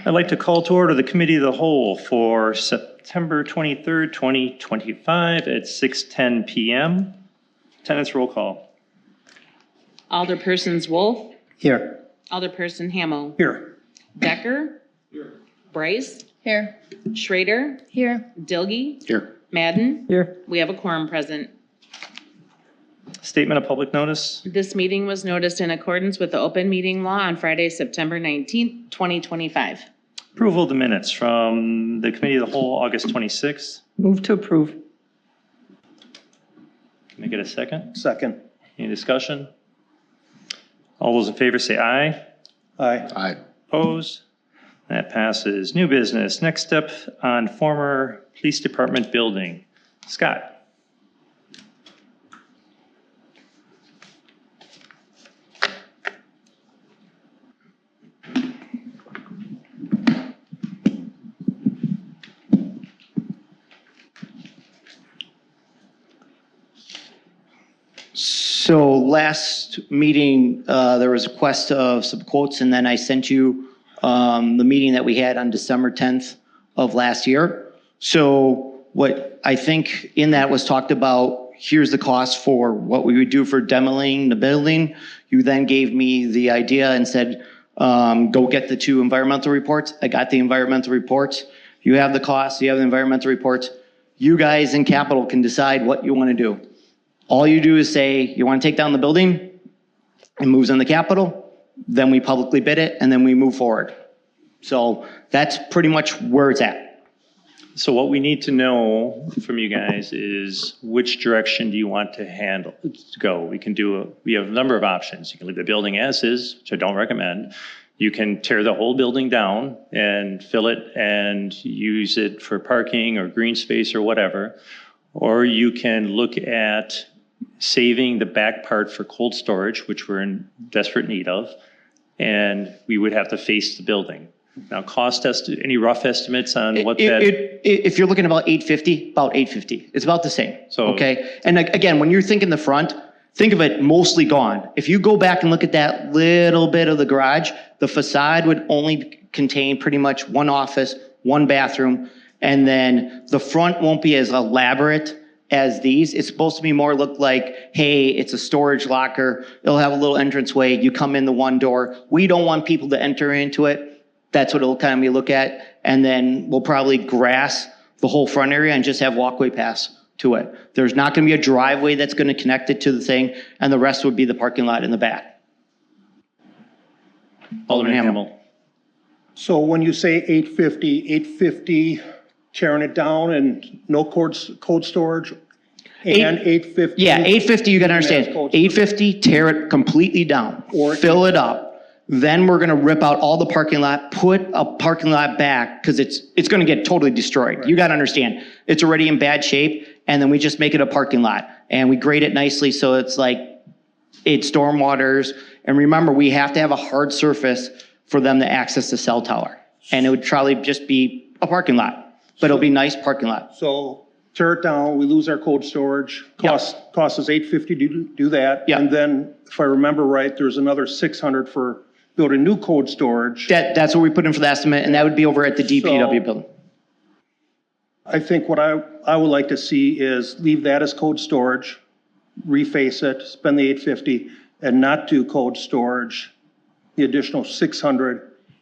I'd like to call to order the Committee of the Whole for September 23rd, 2025 at 6:10 p.m. Attendance roll call. Alderpersons Wolf, Here. Alderperson Hamel, Here. Decker, Bryce, Here. Schrader, Here. Dilge, Here. Madden. Here. We have a quorum present. Statement of public notice. This meeting was noticed in accordance with the open meeting law on Friday, September 19th, 2025. Approval of the minutes from the Committee of the Whole, August 26th. Move to approve. Can I get a second? Second. Any discussion? All those in favor say aye. Aye. Aye. Opposed? That passes. New business. Next step on former police department building. Scott. So last meeting, there was a request of some quotes, and then I sent you the meeting that we had on December 10th of last year. So what I think in that was talked about, here's the cost for what we would do for demoing the building. You then gave me the idea and said, go get the 2 environmental reports. I got the environmental reports. You have the costs, you have the environmental reports. You guys in capital can decide what you want to do. All you do is say, you want to take down the building, it moves in the capital, then we publicly bid it, and then we move forward. So that's pretty much where it's at. So what we need to know from you guys is which direction do you want to go? We have a number of options. You can leave the building as is, which I don't recommend. You can tear the whole building down and fill it and use it for parking or green space or whatever. Or you can look at saving the back part for cold storage, which we're in desperate need of, and we would have to face the building. Now, any rough estimates on what that? If you're looking about 850, about 850. It's about the same. So- okay. And again, when you're thinking the front, think of it mostly gone. If you go back and look at that little bit of the garage, the facade would only contain pretty much 1 office, 1 bathroom, and then the front won't be as elaborate as these. It's supposed to be more look like, hey, it's a storage locker. It'll have a little entranceway. You come in the 1 door. We don't want people to enter into it. That's what it'll kind of be look at. And then we'll probably grass the whole front area and just have walkway pass to it. There's not going to be a driveway that's going to connect it to the thing, and the rest would be the parking lot in the back. Alderman Hamel. So when you say 850, tearing it down and no cold storage, and 850? Yeah, 850, you got to understand. Yeah, cold storage. 850, tear it completely down, Or- fill it up. Then we're going to rip out all the parking lot, put a parking lot back, because it's going to get totally destroyed. Right. You got to understand, it's already in bad shape, and then we just make it a parking lot. And we grade it nicely so it's like, it storm waters. And remember, we have to have a hard surface for them to access the cell tower. And it would probably just be a parking lot, but it'll be nice parking lot. So tear it down, we lose our cold storage, cost us $850 to do that. Yeah. And then, if I remember right, there's another $600 for building new cold storage. That's what we put in for the estimate, and that would be over at the DPW So- building. I think what I would like to see is leave that as cold storage, reface it, spend the $850, and not do cold storage, the additional $600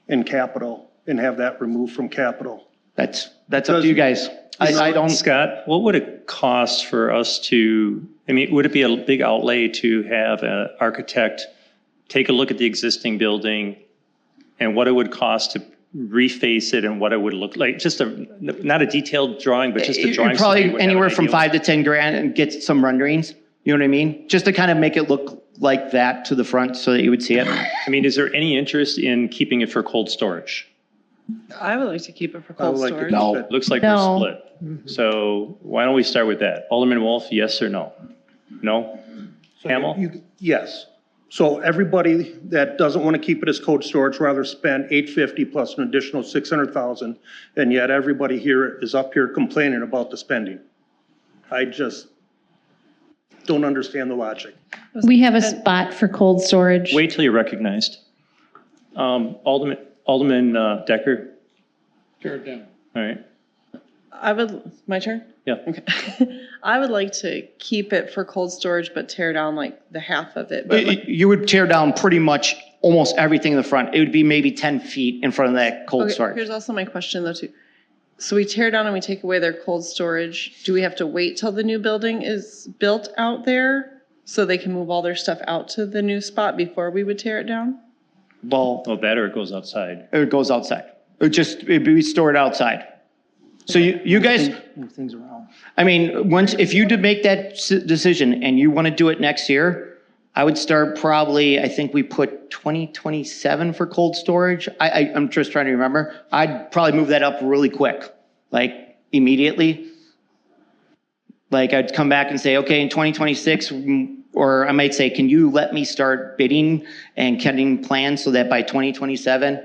in capital, and have that removed from capital. That's up to you guys. I don't. Scott, what would it cost for us would it be a big outlay to have an architect take a look at the existing building and what it would cost to reface it and what it would look like? Not a detailed drawing, but just a drawing. Probably anywhere from $5 to $10 grand and get some renderings. You know what I mean? Just to kind of make it look like that to the front so that you would see it. Is there any interest in keeping it for cold storage? I would like to keep it for I would cold like to storage. keep No. it. Looks like No. we're split. So why don't we start with that? Alderman Wolf, yes or no? No? Hamel? Yes. So everybody that doesn't want to keep it as cold storage, rather spend $850 plus an additional $600,000, and yet everybody here is up here complaining about the spending. I just don't understand the logic. We have a spot for cold storage. Wait till you're recognized. Alderman Alderman Decker, Tear it down. all right, My turn? yeah. Okay. I would like to keep it for cold storage, but tear down like the half of it. But like- You would tear down pretty much almost everything in the front. It would be maybe 10 feet in front of that cold Okay, storage. here's also my question though too. So we tear down and we take away their cold storage. Do we have to wait till the new building is built out there so they can move all their stuff out to the new spot before we would tear it down? Well, Well, that or it goes outside. it goes outside. It'd be stored outside. So you guys, Move things around. I mean, if you did make that decision and you want to do it next year, I would start probably, I think we put 2027 for cold storage. I'm just trying to remember. I'd probably move that up really quick, like immediately. Like I'd come back and say, okay, in 2026, or I might say, can you let me start bidding and getting plans so that by 2027,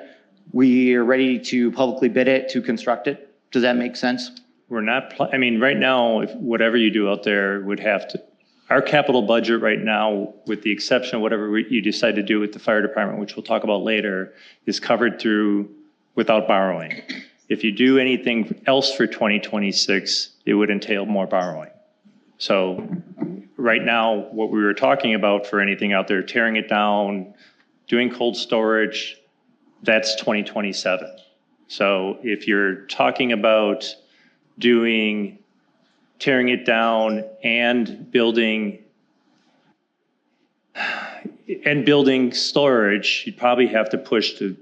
we are ready to publicly bid it to construct it? Does that make sense? We're not, I mean, right now, if whatever you do out there would have to, our capital budget right now, with the exception of whatever you decide to do with the fire department, which we'll talk about later, is covered through without borrowing. If you do anything else for 2026, it would entail more borrowing. So right now, what we were talking about for anything out there, tearing it down, doing cold storage, that's 2027. So if you're talking about doing, tearing it down and building storage, you'd probably have to push the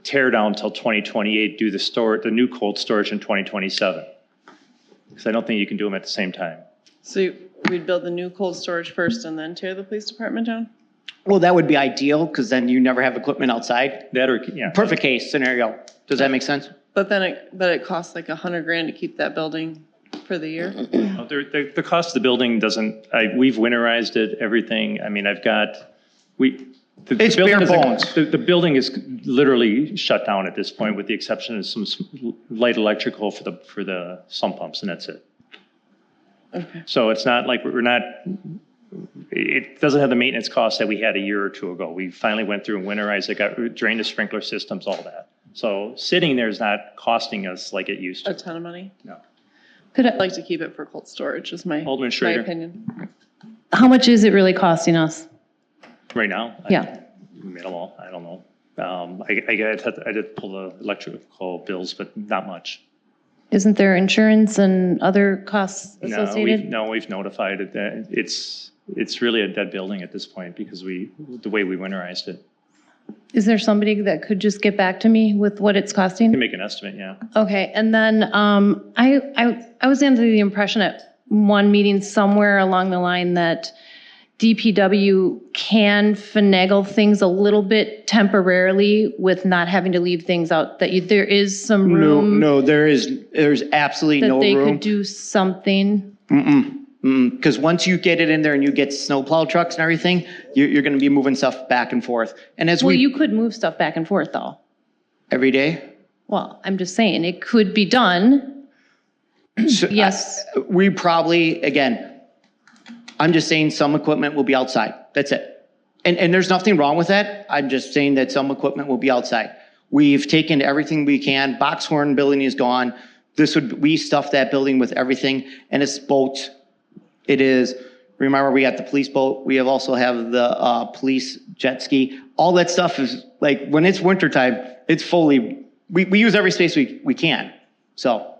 tear down till 2028, do the new cold storage in 2027. Because I don't think you can do them at the same time. So we'd build the new cold storage first and then tear the police department down? Well, that would be ideal because then you never have equipment outside. That or, yeah. Perfect case scenario. Does that make sense? But then it costs like $100,000 to keep that building for the year? The cost of the building doesn't, we've winterized it, everything. I mean, I've got, It's building bare is bones. The building is literally shut down at this point with the exception of some light electrical for the sump pumps and that's it. Okay. So it's not like it doesn't have the maintenance costs that we had a year or two ago. We finally went through and winterized it, drained the sprinkler systems, all that. So sitting there is not costing us like it used A to. ton of money? No. I'd like to keep it for cold storage is my Alderman Schrader. opinion. How much is it really costing us? Right now? Yeah. Minimal, I don't know. I did pull the electrical bills, but not much. Isn't there insurance and other costs associated? We've notified it that it's really a dead building at this point because the way we winterized it. Is there somebody that could just get back to me with what it's You can costing? make an estimate, yeah. Okay, and then I was under the impression at one meeting somewhere along the line that DPW can finagle things a little bit temporarily with not having to leave things out, that there is some room No, there's absolutely that no they could room. do something. Because once you get it in there and you get snowplow trucks and everything, you're going to be moving stuff back and forth. And as Well, we, you could move stuff back and forth though. every day. Well, I'm just saying, it could be done. So, Yes. We probably, again, I'm just saying some equipment will be outside. That's it. And there's nothing wrong with that. I'm just saying that some equipment will be outside. We've taken everything we can. Boxhorn building is gone. We stuffed that building with everything and it's boat. It is, remember we got the police boat. We also have the police jet ski. All that stuff is like, when it's wintertime, it's fully, we use every space we can. So.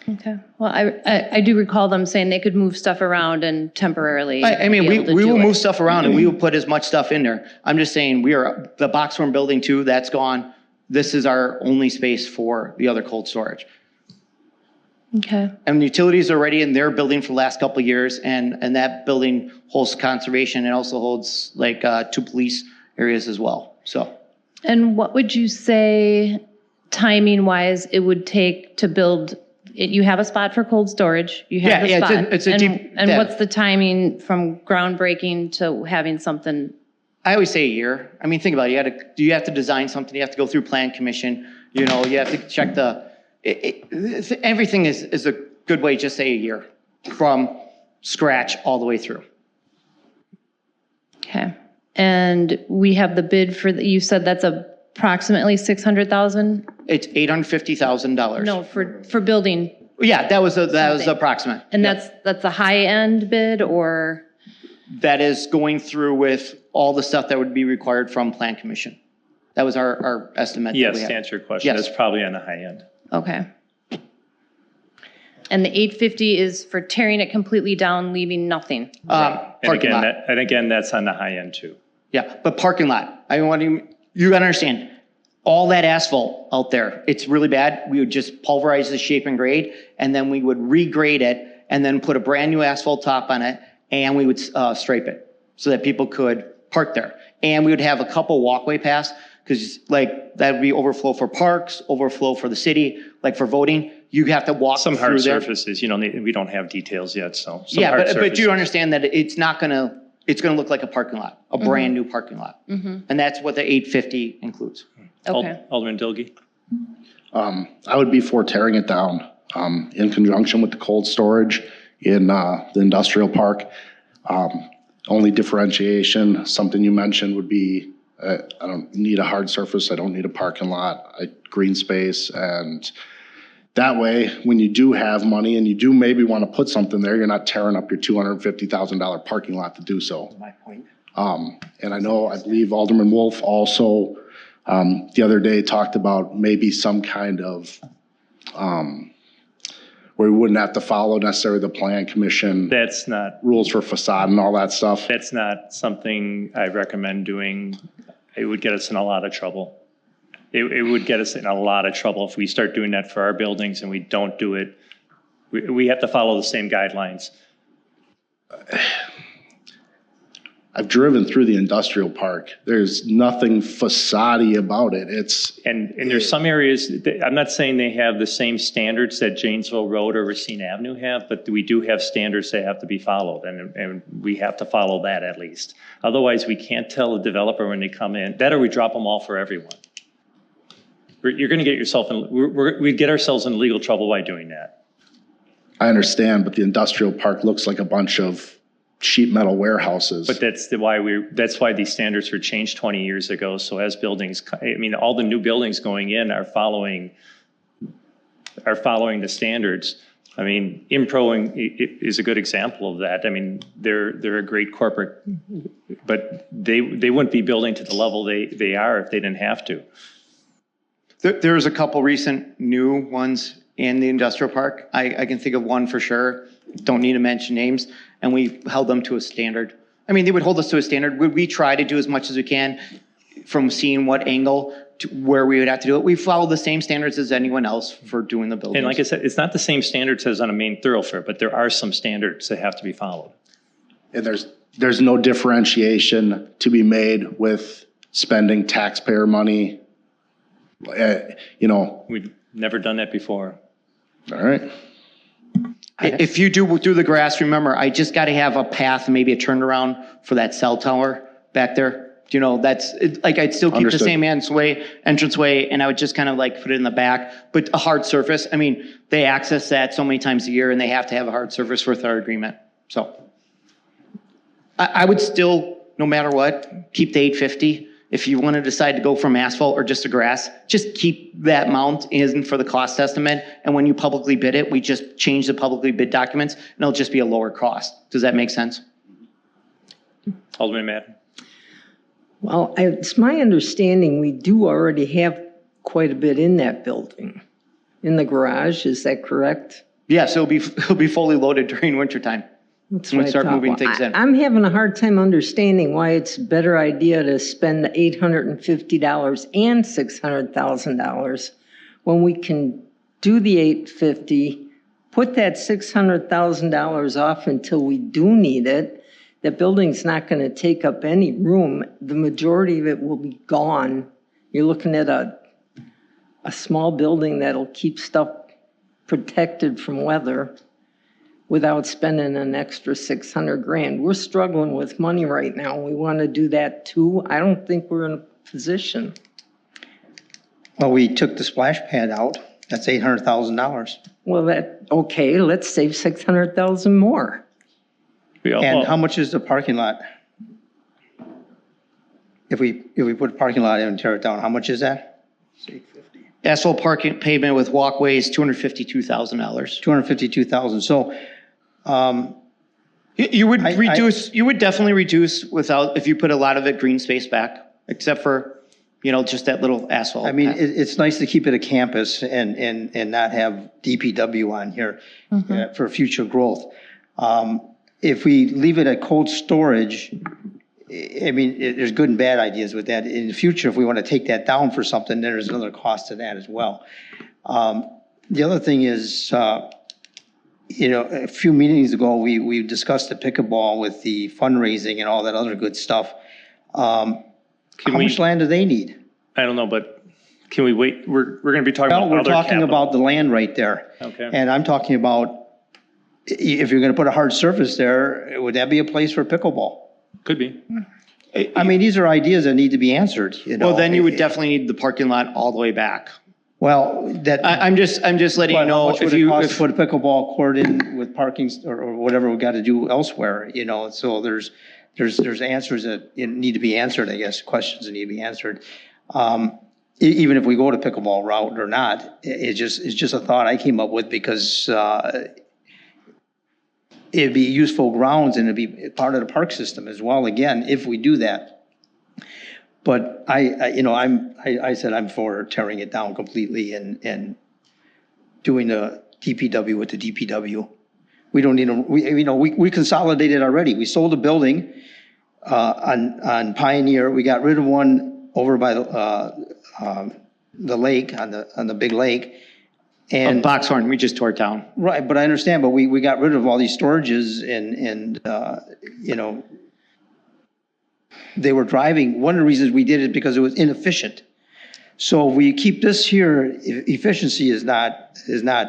Okay, well, I do recall them saying they could move stuff around and temporarily. I mean, be able to we do will it. move stuff around and we will put as much stuff in there. I'm just saying the Boxhorn building too, that's gone. This is our only space for the other cold storage. Okay, And utilities are already in their building for the last couple of years and that building holds conservation and also holds like 2 police areas as well, so. and what would you say timing wise it would take to build it? You have a spot for cold storage, you have the Yeah, spot. it's a deep- And yeah. what's the timing from groundbreaking to having something? I always say a year. I mean, think about it. You have to design something, you have to go through plan commission, you have to check everything is a good way, just say a year from scratch all the way through. Okay, And we have the bid for, you said that's approximately 600,000? It's $850,000. No, for building. Yeah, that was Something. approximate. And Yeah. that's a high-end bid or? That is going through with all the stuff that would be required from Plan Commission. That was our estimate. that Yes, we to had. answer your question, Yes. that's probably on the high end. Okay. And the 850 is for tearing it completely down, leaving nothing? And Parking again, lot. that's on the high end too. Yeah, but parking lot, I want you gotta understand, all that asphalt out there, it's really bad. We would just pulverize the shape and grade, and then we would regrade it, and then put a brand new asphalt top on it, and we would stripe it so that people could park there. And we would have a couple walkway paths, because like that would be overflow for parks, overflow for the city, like for voting, you have to walk Some through hard there. surfaces, we don't have details yet, so. some Yeah, hard but you surfaces. understand that it's gonna look like a parking lot, a brand new parking lot. And that's what the 850 includes. Okay. Alderman Dilge? I would be for tearing it down, in conjunction with the cold storage in, the industrial park. Only differentiation, something you mentioned would be, I don't need a hard surface, I don't need a parking lot, green space, and that way, when you do have money and you do maybe want to put something there, you're not tearing up your $250,000 parking lot to do so. My point. And I believe Alderman Wolf also, the other day talked about maybe some kind of, where we wouldn't have to follow necessarily the Plan Commission That's not, rules for facade and all that stuff. that's not something I recommend doing. It would get us in a lot of trouble. It would get us in a lot of trouble if we start doing that for our buildings and we don't do it. We have to follow the same guidelines. I've driven through the industrial park. There's nothing facade-y about it. And there's some areas, I'm not saying they have the same standards that Janesville Road or Racine Avenue have, but we do have standards that have to be followed, and we have to follow that at least. Otherwise, we can't tell a developer when they come in, that or we drop them all for everyone. You're gonna get yourself we'd get ourselves in legal trouble by doing that. I understand, but the industrial park looks like a bunch of sheet metal warehouses. But that's why these standards were changed 20 years ago. So as buildings, all the new buildings going in are following the standards. Impro is a good example of that. They're a great corporate, but they wouldn't be building to the level they are if they didn't have to. There's a couple recent new ones in the industrial park. I can think of one for sure. Don't need to mention names. And we held them to a standard. They would hold us to a standard. Would we try to do as much as we can from seeing what angle to where we would have to do it? We follow the same standards as anyone else for doing the buildings. And like I said, it's not the same standards as on a main thoroughfare, but there are some standards that have to be followed. And there's no differentiation to be made with spending taxpayer money. We've never done that before. All right. If you do the grass, remember, I just got to have a path, maybe a turnaround for that cell tower back there. I'd still keep Understood. the same entranceway, and I would just kind of put it in the back, but a hard surface. They access that so many times a year, and they have to have a hard surface with our agreement. So I would still, no matter what, keep the 850. If you want to decide to go from asphalt or just a grass, just keep that amount in for the cost estimate. And when you publicly bid it, we just change the publicly bid documents and it'll just be a lower cost. Does that make sense? Alderman Madden? Well, it's my understanding we do already have quite a bit in that building, in the garage. Is that correct? Yes, it'll be fully loaded during wintertime. That's When we what I start thought. moving Well, things in. I'm having a hard time understanding why it's a better idea to spend the $850 and $600,000 when we can do the $850, put that $600,000 off until we do need it. The building's not going to take up any room. The majority of it will be gone. You're looking at a small building that'll keep stuff protected from weather without spending an extra $600,000. We're struggling with money right now. We want to do that too. I don't think we're in a position. Well, we took the splash pad out. That's $800,000. Well, okay, let's save $600,000 more. And how much is the parking lot? if we put a parking lot in and tear it down, how much is that? Asphalt parking pavement with walkways, $252,000. 252,000. So, You would I- reduce, you would definitely reduce without, if you put a lot of it green space back, except for, just that little asphalt. I mean, it's nice to keep it a campus and not have DPW on here for future growth. If we leave it at cold storage, I mean, there's good and bad ideas with that. In the future, if we want to take that down for something, then there's another cost to that as well. The other thing is, a few meetings ago, we discussed the pickleball with the fundraising and all that other good stuff. How much land do they need? I don't know, but can we wait? We're going to be talking Well, about we're other talking capital. about the land right there. Okay. And I'm talking about, if you're gonna put a hard surface there, would that be a place for pickleball? Could be. I mean, these are ideas that need to be answered, Well, then you would definitely need the parking lot all the way back. Well, that. I'm just letting you But how know much if would it you, cost to if, put a pickleball court in with parking or whatever we got to do elsewhere, so there's answers that need to be answered, I guess, questions that need to be answered. Even if we go to pickleball route or not, it's just a thought I came up with because, it'd be useful grounds and it'd be part of the park system as well, again, if we do that. But I said I'm for tearing it down completely and doing the DPW with the DPW. We don't need we consolidated already. We sold a building on Pioneer. We got rid of one over by the lake, on the big lake. And Boxhorn, we just tore it down. right, but I understand, but we got rid of all these storages and they were driving. One of the reasons we did it because it was inefficient. So if we keep this here, efficiency is not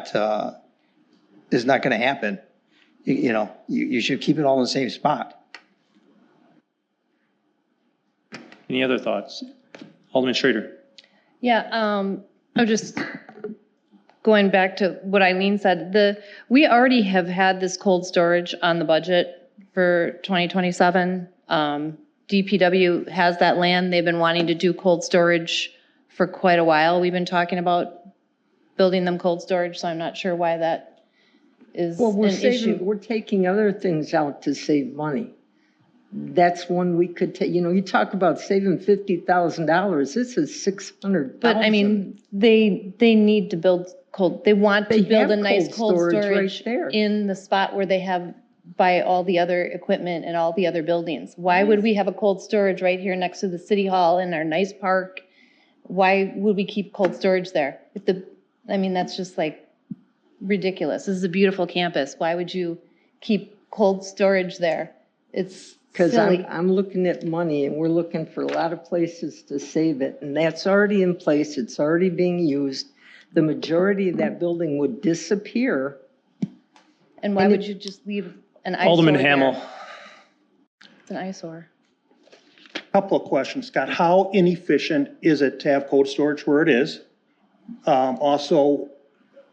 going to happen. You should keep it all in the same spot. Any other thoughts? Alderman Schrader. Yeah, I'm just going back to what Eileen said. We already have had this cold storage on the budget for 2027. DPW has that land. They've been wanting to do cold storage for quite a while. We've been talking about building them cold storage, so I'm not sure why that is Well, an issue. we're taking other things out to save money. That's one we could take, you talk about saving $50,000, this is $600,000. But I mean, they need to build they want to They build a have nice cold cold storage right storage there. in the spot where they have by all the other equipment and all the other buildings. Why would we have a cold storage right here next to the city hall in our nice park? Why would we keep cold storage there? That's just like ridiculous. This is a beautiful campus. Why would you keep cold storage there? It's Because silly. I'm looking at money and we're looking for a lot of places to save it. And that's already in place. It's already being used. The majority of that building would disappear. And why and would it- you just leave an eyesore Alderman there? Hamel. It's an eyesore. Couple of questions, Scott. How inefficient is it to have cold storage where it is? Also,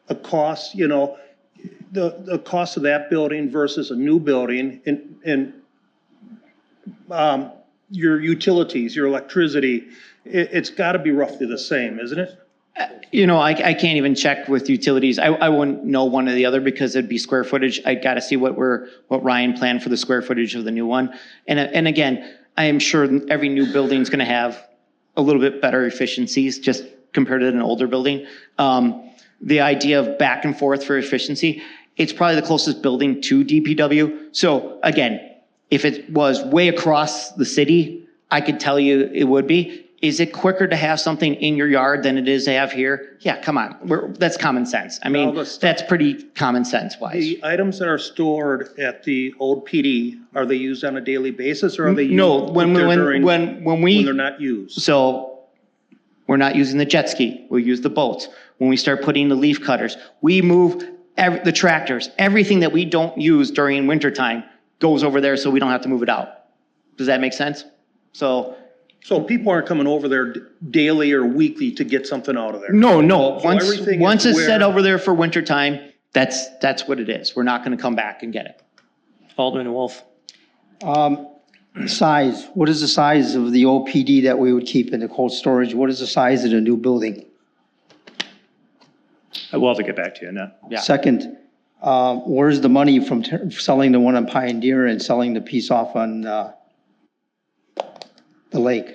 a cost, the cost of that building versus a new building and your utilities, your electricity, it's got to be roughly the same, isn't it? I can't even check with utilities. I wouldn't know one or the other because it'd be square footage. I got to see what Ryan planned for the square footage of the new one. And again, I am sure every new building's going to have a little bit better efficiencies just compared to an older building. The idea of back and forth for efficiency, it's probably the closest building to DPW. So again, if it was way across the city, I could tell you it would be. Is it quicker to have something in your yard than it is to have here? Yeah, come on. That's common sense. I mean, Now, the- that's pretty common sense wise. The items that are stored at the old PD, are they used on a daily basis or are they used? No, when they're not used? So we're not using the jet ski. We'll use the boats. When we start putting the leaf cutters, we move the tractors. Everything that we don't use during wintertime goes over there so we don't have to move it out. Does that make sense? So people aren't coming over there daily or weekly to get something out of there? no. So everything Once is it's set where- over there for wintertime, that's what it is. We're not going to come back and get it. Alderman Wolf. Size, what is the size of the OPD that we would keep in the cold storage? What is the size of the new building? We'll have to get back to you on that. Yeah. Second, where's the money from selling the one on Pioneer and selling the piece off on the lake?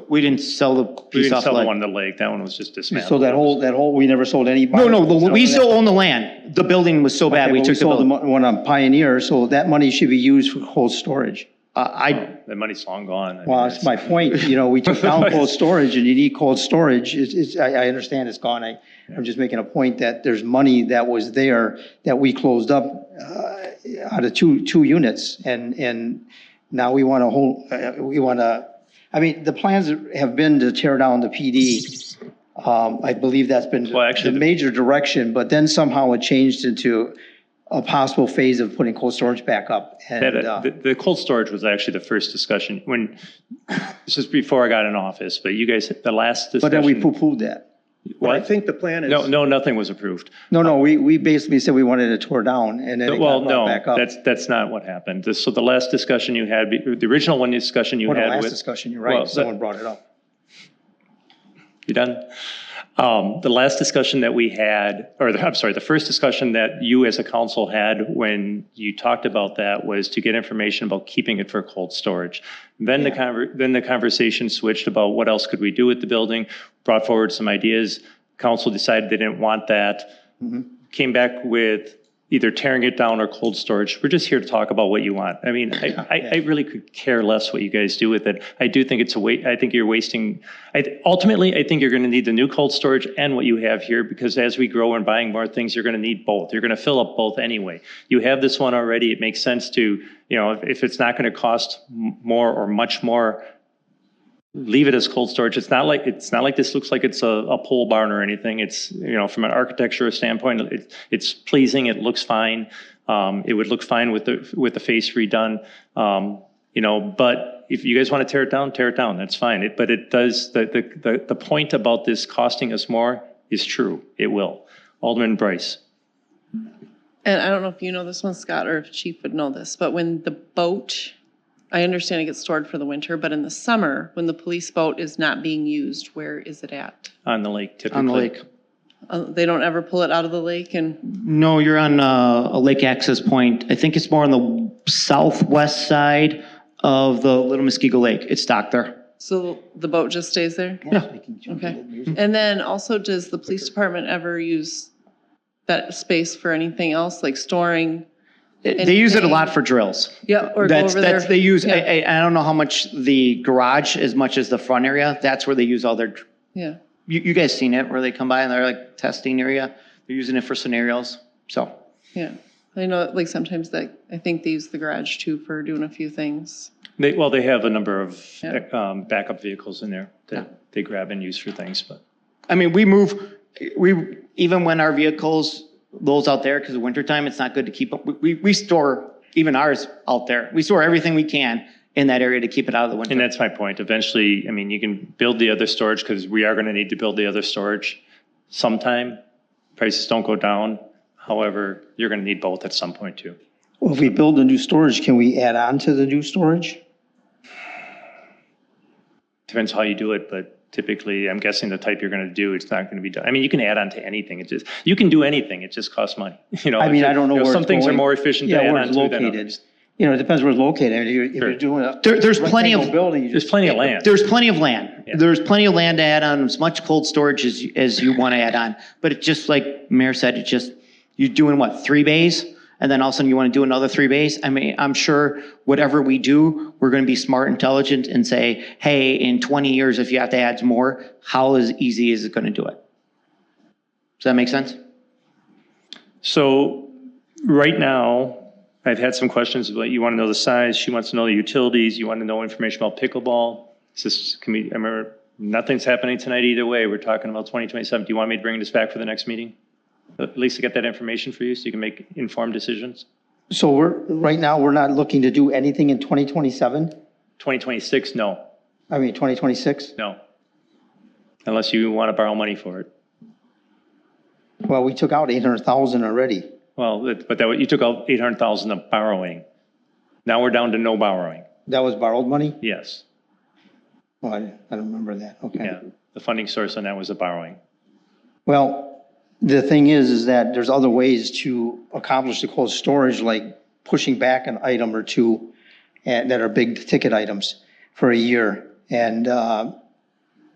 We didn't sell the We piece didn't off sell the like. one in the lake. That one was just dismantled. So that whole, we never sold any. No, we still own the land. The building was so bad, Okay, we but took the sold building. one on Pioneer, so that money should be used for cold storage. The money's long gone. I mean, Well, that's my point, you know, we took down cold storage and you need cold storage, I understand it's gone, I'm just making a point that there's money that was there that we closed up, out of two units, and now we want to I mean, the plans have been to tear down the PD. I believe that's been Well, actually, the major direction, but then somehow it changed into a possible phase of putting cold storage back up, and, The cold storage was actually the first discussion when, this is before I got in office, but you guys, the last discussion. but then we poo-pooed that. Well, I think the plan is. No, nothing was approved. No, we basically said we wanted it tore down and then it Well, got brought no, back up. that's not what happened. So the last discussion you had, the original one discussion you Well, the had last with. discussion, you're well, right, someone brought it up. You done? The last discussion that we had, I'm sorry, the first discussion that you as a council had when you talked about that was to get information about keeping it for cold storage. Then the conversation switched about what else could we do with the building, brought forward some ideas. Council decided they didn't want that. Came back with either tearing it down or cold storage. We're just here to talk about what you want. I mean, I really could care less what you guys do with it. I do think it's a waste. I think you're wasting, ultimately, I think you're going to need the new cold storage and what you have here, because as we grow and buying more things, you're going to need both. You're going to fill up both anyway. You have this one already. It makes sense to, if it's not going to cost more or much more, leave it as cold storage. It's not like this looks like it's a pole barn or anything. It's, from an architecture standpoint, it's pleasing. It looks fine. It would look fine with the face redone. But if you guys want to tear it down, that's fine. But it does, the point about this costing us more is true. It will. Alderman Bryce. And I don't know if you know this one, Scott, or if Chief would know this, but when the boat, I understand it gets stored for the winter, but in the summer, when the police boat is not being used, where is it at? On the lake, typically. On the lake. They don't ever pull it out of the lake and, No, you're on a lake access point. I think it's more on the southwest side of the Little Muskego Lake. It's docked there. so the boat just stays there? Yeah. Okay. And then also, does the police department ever use that space for anything else, like storing? They use it a lot for drills. Yeah, or go over there? They use, Yeah. I don't know how much the garage as much as the front area. That's where they use all their, Yeah. you guys seen it where they come by and they're like testing area. They're using it for scenarios. So. Yeah, I know, like sometimes I think they use the garage too for doing a few things. They have a number of Yeah. backup vehicles in there that they grab and use for things, but. I mean, even when our vehicles, those out there, because of wintertime, it's not good to keep up. We store even ours out there. We store everything we can in that area to keep it out of the winter. And that's my point. Eventually, I mean, you can build the other storage because we are going to need to build the other storage sometime. Prices don't go down. However, you're going to need both at some point too. Well, if we build a new storage, can we add on to the new storage? Depends how you do it, but typically, I'm guessing the type you're going to do, it's not going to be done. I mean, you can add on to anything. You can do anything. It just costs money. I mean, I don't know where some it's things are going. more efficient to Yeah, add where on it's to than located. others. It depends where it's located. I mean, if Sure. you're doing a. There's plenty of- rectangle building, you There's just- plenty of land. There's plenty of land. Yeah. There's plenty of land to add on, as much cold storage as you want to add on. But it's just like Mayor said, it's just, you're doing what, 3 bays? And then all of a sudden you want to do another 3 bays? I mean, I'm sure whatever we do, we're going to be smart, intelligent, and say, hey, in 20 years, if you have to add more, how easy is it going to do it? Does that make sense? So right now, I've had some questions about, you want to know the size, she wants to know the utilities, you want to know information about pickleball. I remember, nothing's happening tonight either way. We're talking about 2027. Do you want me to bring this back for the next meeting? At least to get that information for you so you can make informed decisions? So right now, we're not looking to do anything in 2027? 2026, no, I mean, 2026? no. Unless you want to borrow money for it. Well, we took out 800,000 already. Well, but you took out 800,000 of borrowing. Now we're down to no borrowing. That was borrowed money? Yes, Oh, I don't remember that, okay. yeah. The funding source on that was a borrowing. Well, the thing is that there's other ways to accomplish the cold storage, like pushing back an item or two that are big ticket items for a year. And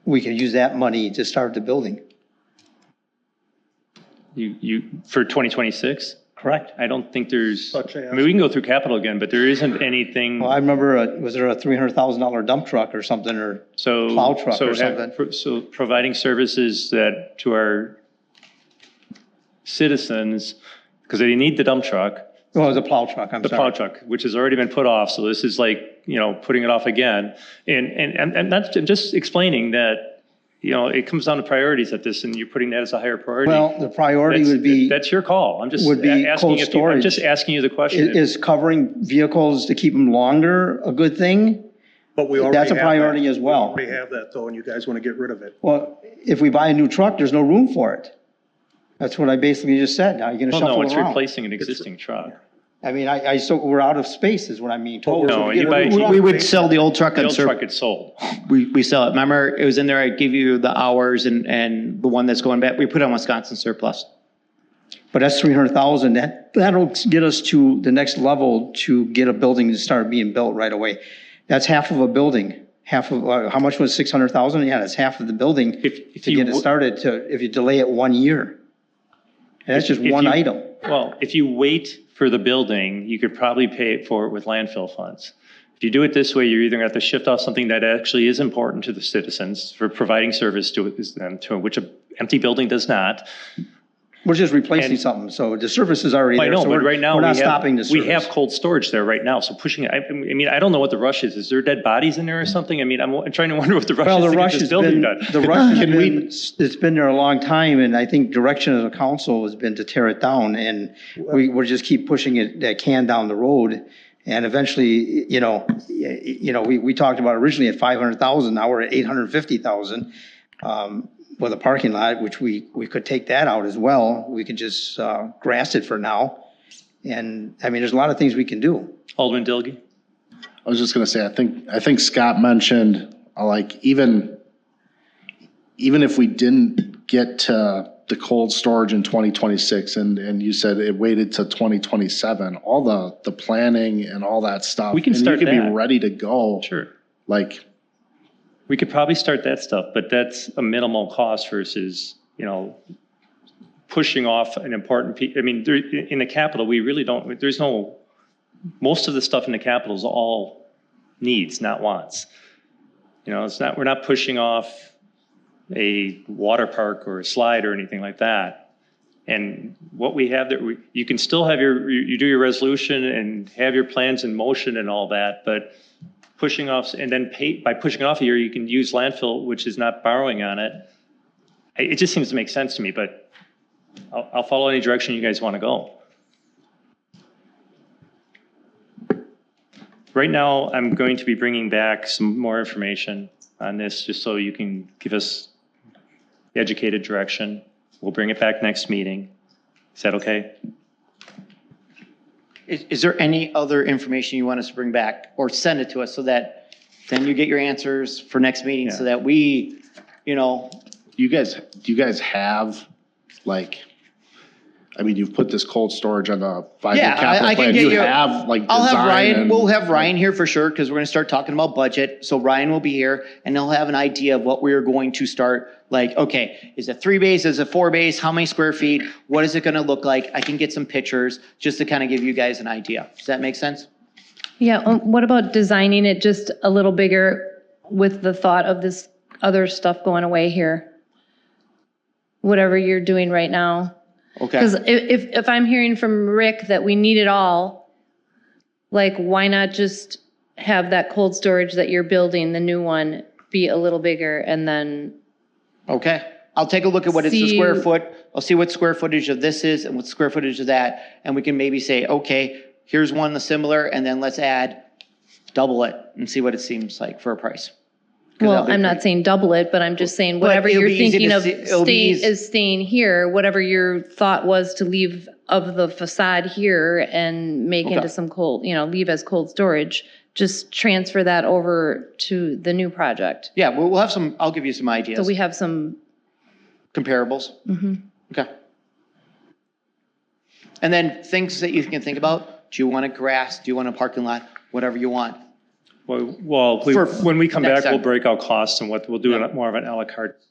we can use that money to start the building. For 2026? Correct. I don't think there's, Such as? I mean, we can go through capital again, but there isn't anything. Well, I remember, was there a $300,000 dump truck or something, or So. plow truck so or something? So providing services that to our citizens, because they need the dump truck, Well, it was a plow truck, I'm the plow sorry. truck, which has already been put off, so this is like, putting it off again. And that's just explaining that, it comes down to priorities at this, and you're putting that as a higher priority. Well, the priority That's- would be, That's your call. I'm just would be asking cold if you, I'm storage. just asking you the question. is covering vehicles to keep them longer a good thing? But we already That's a have priority that. as well. We already have that though, and you guys want to get rid of it. Well, if we buy a new truck, there's no room for it. That's what I basically just said. Now you're gonna Well, shuffle no, it it's around. replacing an existing truck. I mean, so we're out of space is what I mean. Totally. No, So we you get buy- rid of- We would sell the old truck The on old truck surplus. gets sold. We sell it. Remember, it was in there, I give you the hours and the one that's going back, we put on Wisconsin surplus. But that's 300,000. That'll get us to the next level to get a building to start being built right away. That's half of a building. Half of, how much was 600,000? Yeah, that's half of the building If to you get it w- started if you delay it 1 year. And that's just If one you- item. Well, if you wait for the building, you could probably pay for it with landfill funds. If you do it this way, you're either going to have to shift off something that actually is important to the citizens for providing service to them, to which an empty building does not. We're just replacing And- something. So the service is already I there. know, So but we're- right now we're we not stopping the have, we service. have cold storage there right now. So pushing it, I mean, I don't know what the rush is. Is there dead bodies in there or something? I mean, I'm trying to wonder what the rush Well, is the to rush get this has building been, done. the rush has been, it's been there a long time, and I think direction of the council has been to tear it down, and we're just keep pushing that can down the road. And eventually, we talked about originally at 500,000, now we're at 850,000. With a parking lot, which we could take that out as well. We could just grass it for now. And, I mean, there's a lot of things we can do. Alderman Dilge? I was just gonna say, I think Scott mentioned, like, even if we didn't get to the cold storage in 2026, and you said it waited to 2027, all the planning and all that stuff. We can start And you could that. be ready to go. Sure. Like, We could probably start that stuff, but that's a minimal cost versus, pushing off an important piece. I mean, in the capital, we really don't, most of the stuff in the capital is all needs, not wants. We're not pushing off a water park or a slide or anything like that. And what we have there, you can still have you do your resolution and have your plans in motion and all that, but pushing off, and then by pushing off a year, you can use landfill, which is not borrowing on it. It just seems to make sense to me, but I'll follow any direction you guys want to go. Right now, I'm going to be bringing back some more information on this, just so you can give us educated direction. We'll bring it back next meeting. Is that okay? Is there any other information you want us to bring back or send it to us so that then you get your answers for next meeting so that we, do you guys have, like, I mean, you've put this cold storage on the 5-year Yeah, capital I can plan. get You you- have, like, I'll have design Ryan, and- we'll have Ryan here for sure, because we're gonna start talking about budget. So Ryan will be here and he'll have an idea of what we're going to start, like, okay, is it 3 bays, is it 4 bays, how many square feet? What is it gonna look like? I can get some pictures just to kind of give you guys an idea. Does that make sense? Yeah, what about designing it just a little bigger with the thought of this other stuff going away here? Whatever you're doing right now. Okay. Because if I'm hearing from Rick that we need it all, like, why not just have that cold storage that you're building, the new one, be a little bigger, and then, Okay, I'll take a look at what it's the See- square foot. I'll see what square footage of this is and what square footage of that. And we can maybe say, okay, here's one that's similar, and then let's add double it and see what it seems like for a price. 'Cause well, that'll be I'm pretty- not saying double it, but I'm just saying But whatever it'll you're be easy thinking to of see- it'll be easy. is staying here, whatever your thought was to leave of the facade here and make Okay. into some cold, leave as cold storage, just transfer that over to the new project. Yeah, we'll have some, I'll give you some ideas. So we have some, Comparables? Okay. And then things that you can think about, do you want a grass, do you want a parking lot, whatever you want. Well, For when we come next back, we'll time. break out costs and what, we'll do more of an à la carte,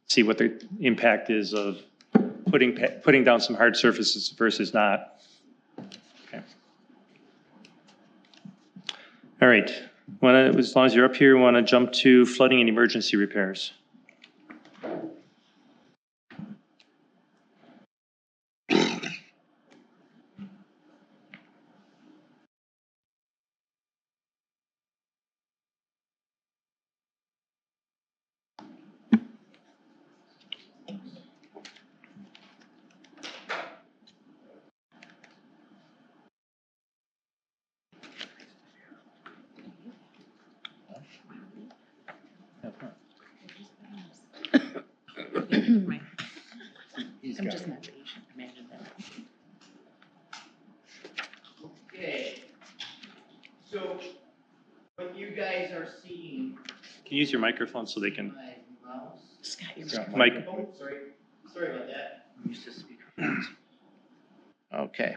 see what the impact is of putting down some hard surfaces versus not. Okay. All right, as long as you're up here, we want to jump to flooding and emergency repairs. Okay. So what you guys are seeing. Can you use your microphone so they can, Scott, Mike? Oh, sorry about that. I'm used to speakerphones. Okay.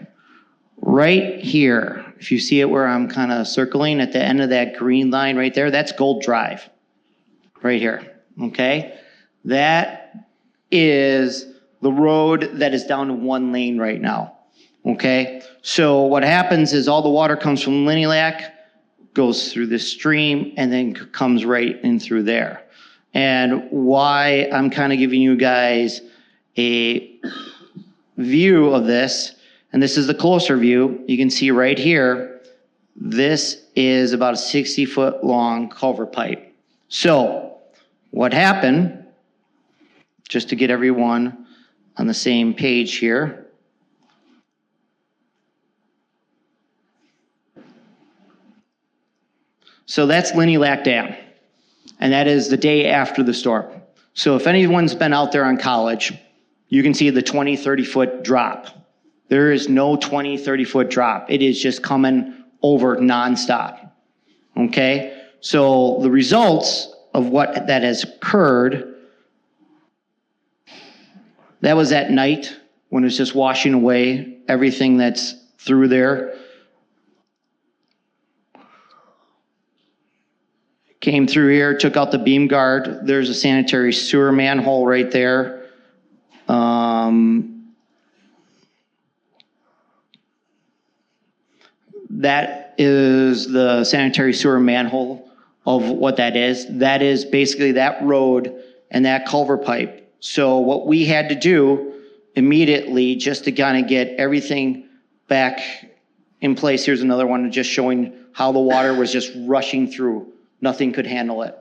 Right here, if you see it where I'm kind of circling at the end of that green line right there, that's Gold Drive. Right here, okay? That is the road that is down to one lane right now, okay? So what happens is all the water comes from Linneylac, goes through this stream, and then comes right in through there. And why I'm kind of giving you guys a view of this, and this is the closer view, you can see right here, this is about a 60-foot long culvert pipe. So what happened, just to get everyone on the same page here, so that's Linneylac Dam, and that is the day after the storm. So if anyone's been out there on College, you can see the 20, 30-foot drop. There is no 20, 30-foot drop. It is just coming over nonstop, okay? So the results of what that has occurred, that was at night when it was just washing away everything that's through there. Came through here, took out the beam guard. There's a sanitary sewer manhole right there. That is the sanitary sewer manhole of what that is. That is basically that road and that culvert pipe. So what we had to do immediately just to kind of get everything back in place. Here's another one just showing how the water was just rushing through. Nothing could handle it.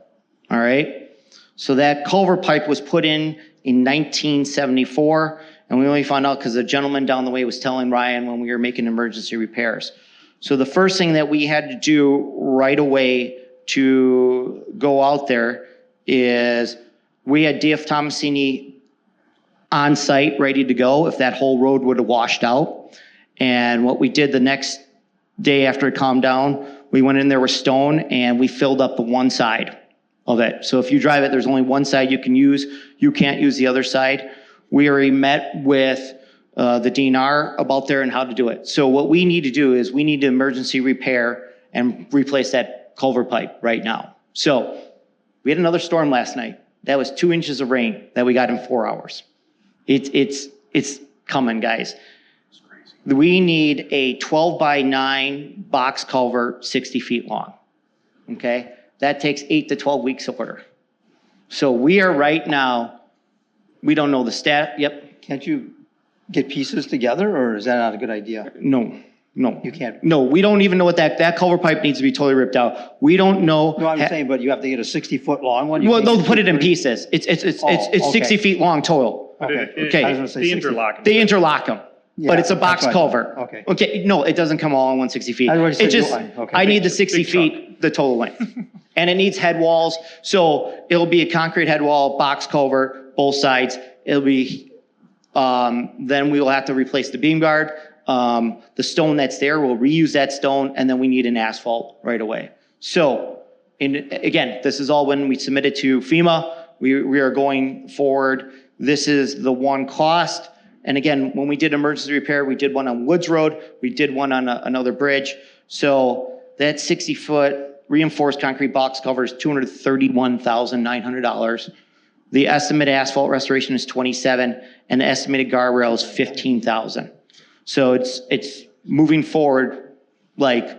All right. So that culvert pipe was put in 1974, and we only found out because the gentleman down the way was telling Ryan when we were making emergency repairs. So the first thing that we had to do right away to go out there is we had DF Tomasini on site ready to go if that whole road would have washed out. And what we did the next day after it calmed down, we went in there with stone and we filled up the one side of it. So if you drive it, there's only one side you can use. You can't use the other side. We already met with the DNR about there and how to do it. So what we need to do is we need to emergency repair and replace that culvert pipe right now. So we had another storm last night. That was 2 inches of rain that we got in 4 hours. It's coming, guys. We need a 12 by 9 box culvert, 60 feet long. Okay? That takes 8 to 12 weeks to order. So we are right now, we don't know the stat. Yep. Can't you get pieces together, or is that not a good idea? No. You can't. No, we don't even know what that culvert pipe needs to be totally ripped out. We don't know. No, I'm saying, but you have to get a 60-foot long one? You Well, can't they'll get put it in 30? pieces. It's okay. 60 feet long total. Okay. I was gonna say They 60. interlock. They interlock them, Yeah, but it's a box that's what I culvert. thought. Okay. Okay, no, it doesn't come all in 160 feet. I was gonna It say just, line. Okay. I need the 60 Big truck. feet, the total length. And it needs head walls, so it'll be a concrete head wall, box culvert, both sides. It'll be, then we will have to replace the beam guard. The stone that's there, we'll reuse that stone, and then we need an asphalt right away. So, again, this is all when we submit it to FEMA. We are going forward. This is the one cost. And again, when we did emergency repair, we did one on Woods Road. We did one on another bridge. So that 60-foot reinforced concrete box cover is $231,900. The estimated asphalt restoration is $27,000, and the estimated guardrail is $15,000. So it's moving forward. Like,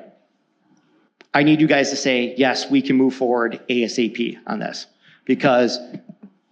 I need you guys to say, yes, we can move forward ASAP on this, because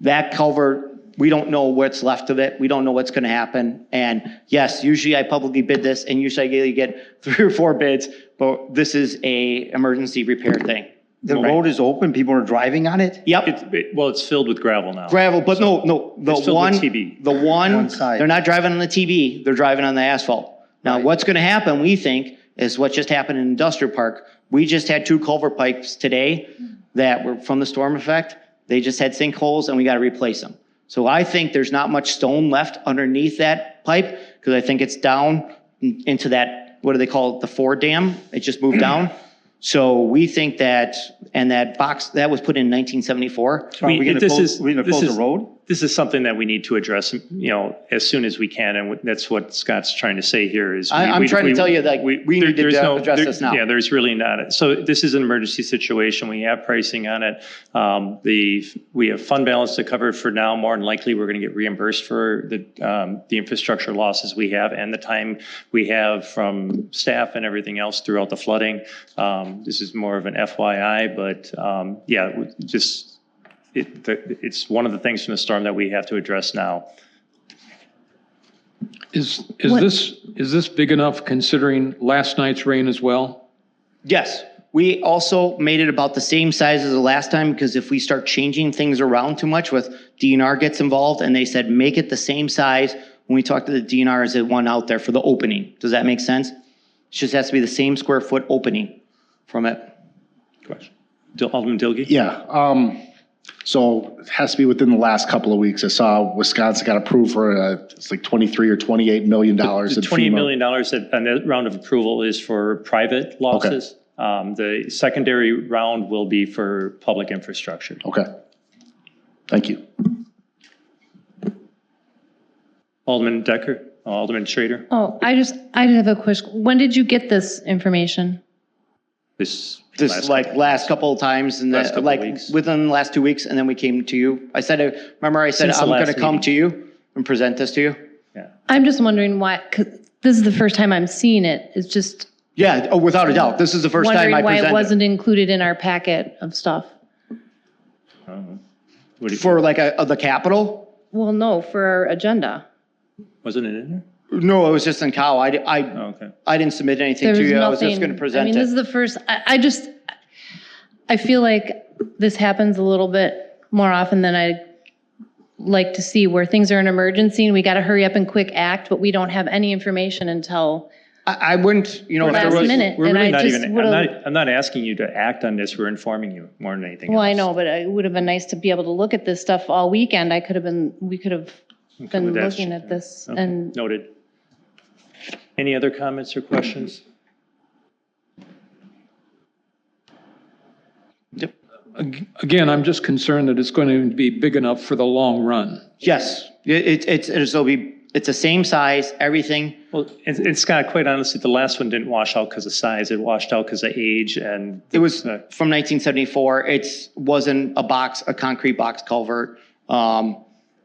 that culvert, we don't know what's left of it. We don't know what's going to happen. And yes, usually I publicly bid this, and usually I get 3 or 4 bids, but this is a emergency repair thing. The road is open, people are driving on it? Yep, Well, it's filled with gravel now. gravel, but no, the It's filled one, with TB. the one, One side. they're not driving on the TB, they're driving on the asphalt. Now, what's going to happen, we think, is what just happened in Industrial Park. We just had 2 culvert pipes today that were from the storm effect. They just had sinkholes, and we got to replace them. So I think there's not much stone left underneath that pipe, because I think it's down into that, what do they call it, the Ford Dam? It just moved down. So we think that, and that box, that was put in 1974. So are we gonna This close, is- we gonna this close is- the road? This is something that we need to address, as soon as we can, and that's what Scott's trying to say here is. I'm trying to tell you that we need to address this now. Yeah, there's really not. So this is an emergency situation. We have pricing on it. We have fund balance to cover for now. More than likely, we're going to get reimbursed for the infrastructure losses we have and the time we have from staff and everything else throughout the flooding. This is more of an FYI, but it's one of the things from the storm that we have to address now. Is this big enough considering last night's rain as well? Yes, we also made it about the same size as the last time, because if we start changing things around too much with DNR gets involved, and they said, make it the same size when we talked to the DNR as the one out there for the opening. Does that make sense? It just has to be the same square foot opening from it. Question. Alderman Dilge? Yeah, so it has to be within the last couple of weeks. I saw Wisconsin got approved for, it's like 23 or $28 million. The in $28 FEMA. million that, on that round of approval is for private losses. The secondary round will be for public infrastructure. Okay. Thank you. Alderman Decker, Alderman Schrader, Oh, I did have a question. When did you get this information? this This last couple of times, and Last couple of like weeks. within the last 2 weeks, and then we came to you. I said, remember I said, Since the I'm last going to come meeting. to you and present this to you? I'm just wondering why, 'cause this is the first time I'm seeing it. It's just Yeah, oh, without a doubt. This is the first time I wondering why presented. it wasn't included in our packet of stuff. For like the Capitol? Well, no, for our agenda. Wasn't it in there? No, it was just in Cal. Oh, okay. I didn't submit anything There to was you. nothing. I was just going to present I mean, this is it. the first, I feel like this happens a little bit more often than I like to see, where things are an emergency and we got to hurry up and quick act, but we don't have any information until I wouldn't, if there last was. minute. We're And really I not just even, would've- I'm not asking you to act on this. We're informing you more than anything else. Well, I know, but it would have been nice to be able to look at this stuff all weekend. We could have been that's- looking at this Okay, and noted. Any other comments or questions? Again, I'm just concerned that it's going to be big enough for the long run. Yes, it's the same size, everything. Well, and Scott, quite honestly, the last one didn't wash out because of size. It washed out because of age and. It was from 1974. It wasn't a concrete box culvert.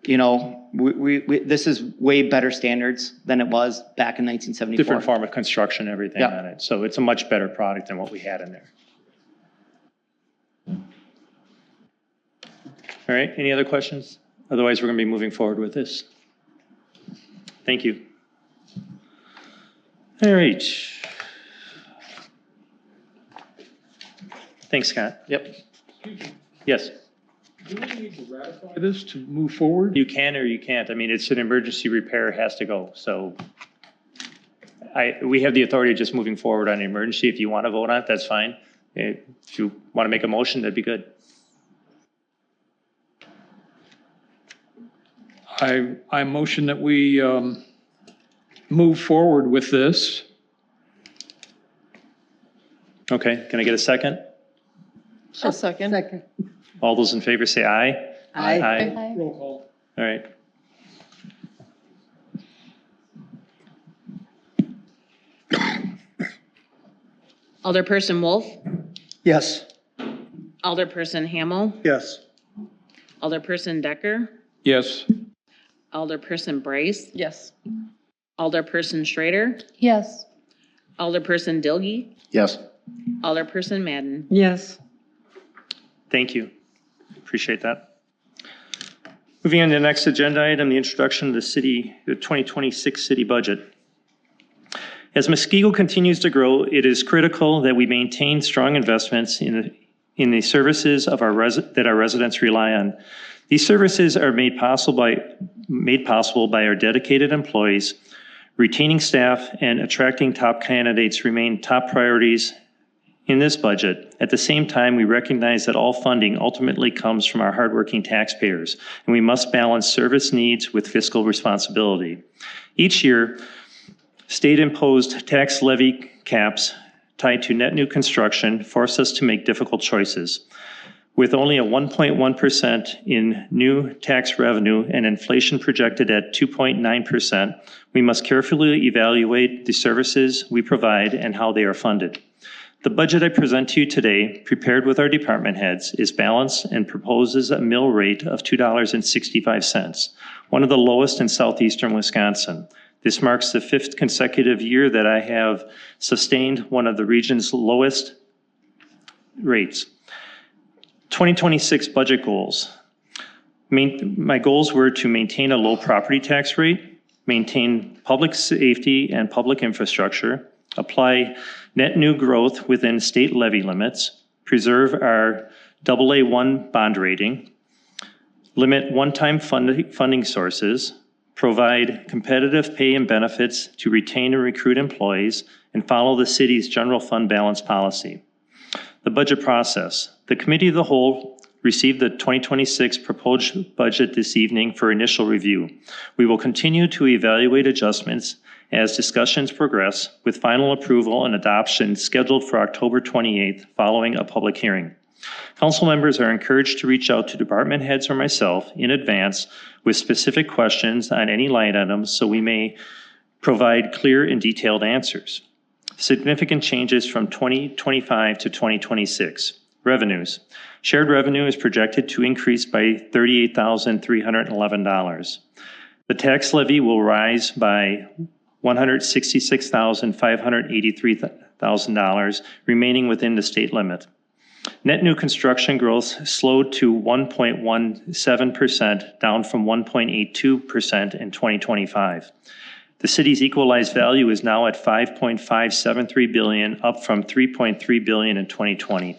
This is way better standards than it was back in 1974. Different form of construction, everything Yep. on it. So it's a much better product than what we had in there. All right, any other questions? Otherwise, we're going to be moving forward with this. Thank you. All right. Thanks, Scott. Yep. Yes, Do we need to ratify this to move forward? you can or you can't. I mean, it's an emergency repair, it has to go. So we have the authority of just moving forward on an emergency. If you want to vote on it, that's fine. If you want to make a motion, that'd be good. I motion that we move forward with this. Okay, can I get a second? I'll second. Second. All those in favor say aye. Aye. Roll call. All right. Alderperson Wolf, Yes. Alderperson Hamel, Yes. Alderperson Decker, Yes. Alderperson Bryce, Yes. Alderperson Schrader, Yes. Alderperson Dilge, Yes. Alderperson Madden. Yes. Thank you. Appreciate that. Moving on to the next agenda item, the introduction of the 2026 city budget. As Muskego continues to grow, it is critical that we maintain strong investments in the services of that our residents rely on. These services are made possible by our dedicated employees. Retaining staff and attracting top candidates remain top priorities in this budget. At the same time, we recognize that all funding ultimately comes from our hardworking taxpayers, and we must balance service needs with fiscal responsibility. Each year, state-imposed tax levy caps tied to net new construction force us to make difficult choices. With only a 1.1% in new tax revenue and inflation projected at 2.9%, we must carefully evaluate the services we provide and how they are funded. The budget I present to you today, prepared with our department heads, is balanced and proposes a mill rate of $2.65, one of the lowest in southeastern Wisconsin. This marks the 5th consecutive year that I have sustained one of the region's lowest rates. 2026 budget goals. My goals were to maintain a low property tax rate, maintain public safety and public infrastructure, apply net new growth within state levy limits, preserve our AA1 bond rating, limit one-time funding sources, provide competitive pay and benefits to retain and recruit employees, and follow the city's general fund balance policy. The budget process. The Committee of the Whole received the 2026 proposed budget this evening for initial review. We will continue to evaluate adjustments as discussions progress, with final approval and adoption scheduled for October 28th following a public hearing. Council members are encouraged to reach out to department heads or myself in advance with specific questions on any line items so we may provide clear and detailed answers. Significant changes from 2025 to 2026. Revenues. Shared revenue is projected to increase by $38,311. The tax levy will rise by $166,583, remaining within the state limit. Net new construction growth slowed to 1.17%, down from 1.82% in 2025. The city's equalized value is now at $5.573 billion, up from $3.3 billion in 2020.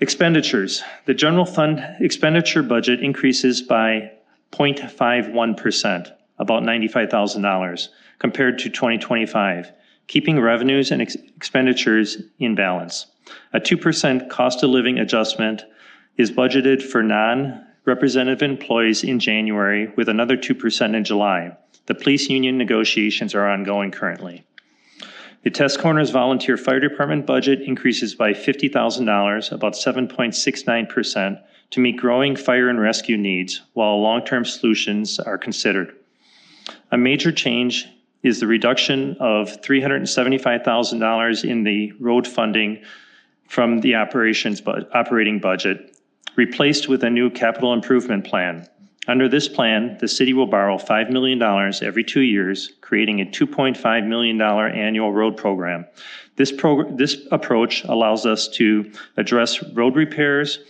Expenditures. The general fund expenditure budget increases by 0.51%, about $95,000, compared to 2025, keeping revenues and expenditures in balance. A 2% cost of living adjustment is budgeted for non-representative employees in January, with another 2% in July. The police union negotiations are ongoing currently. The Test Corners Volunteer Fire Department budget increases by $50,000, about 7.69%, to meet growing fire and rescue needs, while long-term solutions are considered. A major change is the reduction of $375,000 in the road funding from the operating budget, replaced with a new capital improvement plan. Under this plan, the city will borrow $5 million every 2 years, creating a $2.5 million annual road program. This approach allows us to address road repairs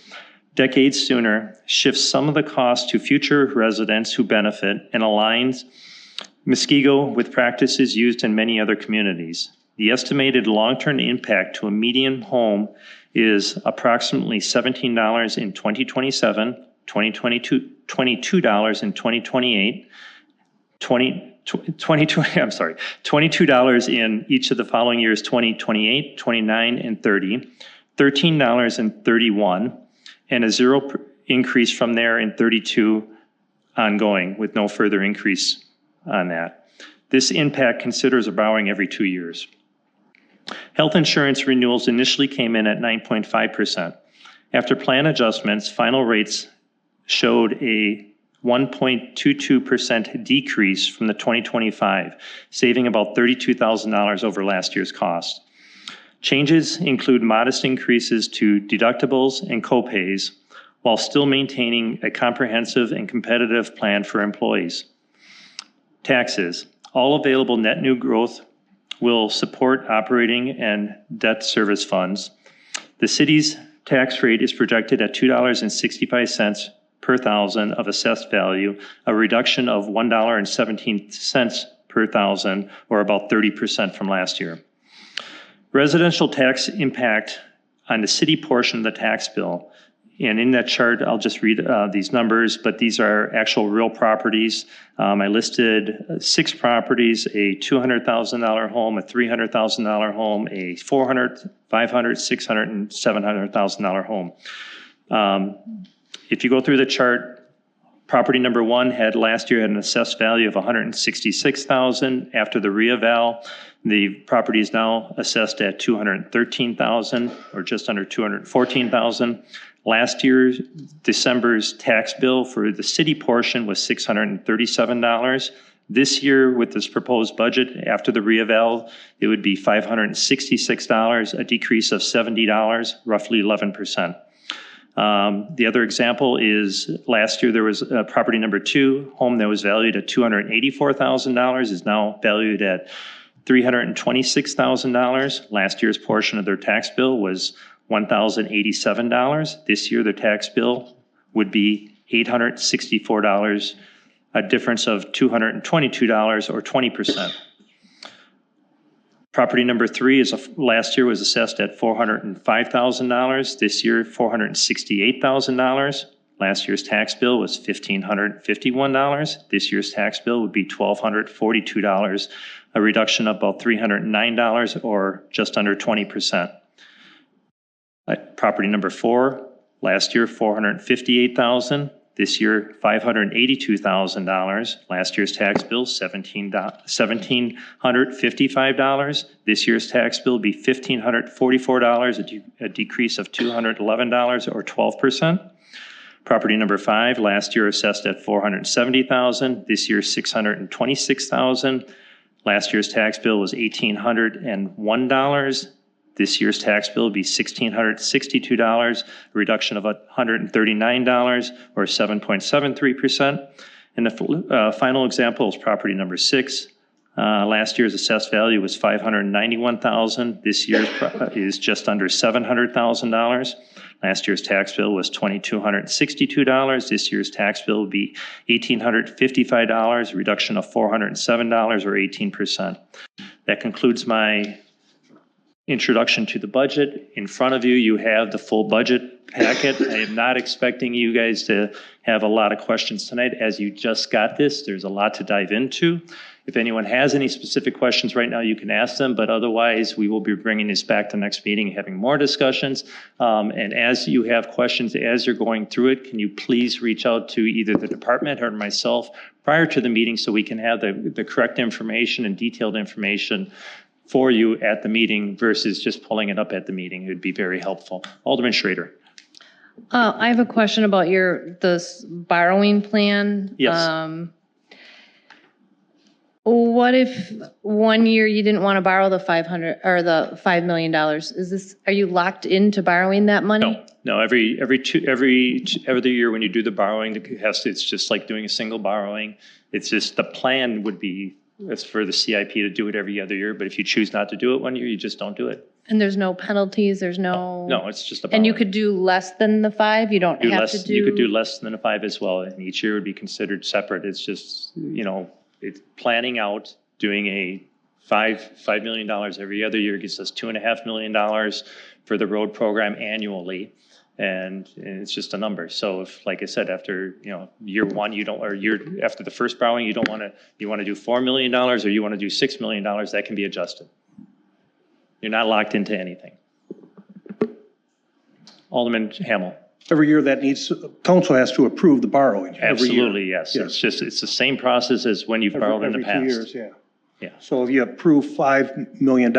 decades sooner, shifts some of the cost to future residents who benefit, and aligns Muskego with practices used in many other communities. The estimated long-term impact to a median home is approximately $17 in 2027, $22 in 2028, $22 in each of the following years, 2028, 29, and 30, $13 in 31, and a zero increase from there in 32 ongoing, with no further increase on that. This impact considers a borrowing every 2 years. Health insurance renewals initially came in at 9.5%. After plan adjustments, final rates showed a 1.22% decrease from the 2025, saving about $32,000 over last year's cost. Changes include modest increases to deductibles and copays, while still maintaining a comprehensive and competitive plan for employees. Taxes. All available net new growth will support operating and debt service funds. The city's tax rate is projected at $2.65 per thousand of assessed value, a reduction of $1.17 per thousand, or about 30% from last year. Residential tax impact on the city portion of the tax bill. And in that chart, I'll just read these numbers, but these are actual real properties. I listed 6 properties: a $200,000 home, a $300,000 home, a $400,000, $500,000, $600,000, and $700,000 home. If you go through the chart, property number 1 had last year had an assessed value of $166,000. After the reeval, the property is now assessed at $213,000, or just under $214,000. Last year's December's tax bill for the city portion was $637. This year, with this proposed budget, after the reeval, it would be $566, a decrease of $70, roughly 11%. The other example is last year there was property number 2, home that was valued at $284,000 is now valued at $326,000. Last year's portion of their tax bill was $1,087. This year, their tax bill would be $864, a difference of $222 or 20%. Property number 3 is last year was assessed at $405,000. This year, $468,000. Last year's tax bill was $1,551. This year's tax bill would be $1,242, a reduction of about $309 or just under 20%. Property number 4, last year $458,000. This year $582,000. Last year's tax bill $1,755. This year's tax bill will be $1,544, a decrease of $211 or 12%. Property number 5, last year assessed at $470,000. This year $626,000. Last year's tax bill was $1,801. This year's tax bill will be $1,662, a reduction of $139 or 7.73%. And the final example is property number 6. Last year's assessed value was $591,000. This year's is just under $700,000. Last year's tax bill was $2,262. This year's tax bill will be $1,855, a reduction of $407 or 18%. That concludes my introduction to the budget. In front of you, you have the full budget packet. I am not expecting you guys to have a lot of questions tonight. As you just got this, there's a lot to dive into. If anyone has any specific questions right now, you can ask them, but otherwise we will be bringing this back to the next meeting, having more discussions. And as you have questions, as you're going through it, can you please reach out to either the department or myself prior to the meeting so we can have the correct information and detailed information for you at the meeting versus just pulling it up at the meeting. It would be very helpful. Alderman Schrader. I have a question about this borrowing plan. Yes. What if one year you didn't want to borrow the $500 or the $5 million? Are you locked into borrowing that money? No. Every year when you do the borrowing, it's just like doing a single borrowing. It's just the plan would be it's for the CIP to do it every other year. But if you choose not to do it one year, you just don't do it. And there's no penalties. There's no. No, it's just a borrowing. And you could do less than the 5. You don't have to do. You could do less than a 5 as well, and each year would be considered separate. It's just it's planning out doing a $5 million every other year gets us $2.5 million for the road program annually. And it's just a number. So if, like I said, after, year 1, you don't, or after the first borrowing, you want to do $4 million or you want to do $6 million, that can be adjusted. You're not locked into anything. Alderman Hamel. Every year council has to approve the borrowing. Absolutely, yes. It's the same process as when you've borrowed in the past. Every 2 years, yeah. So if you approve $5 million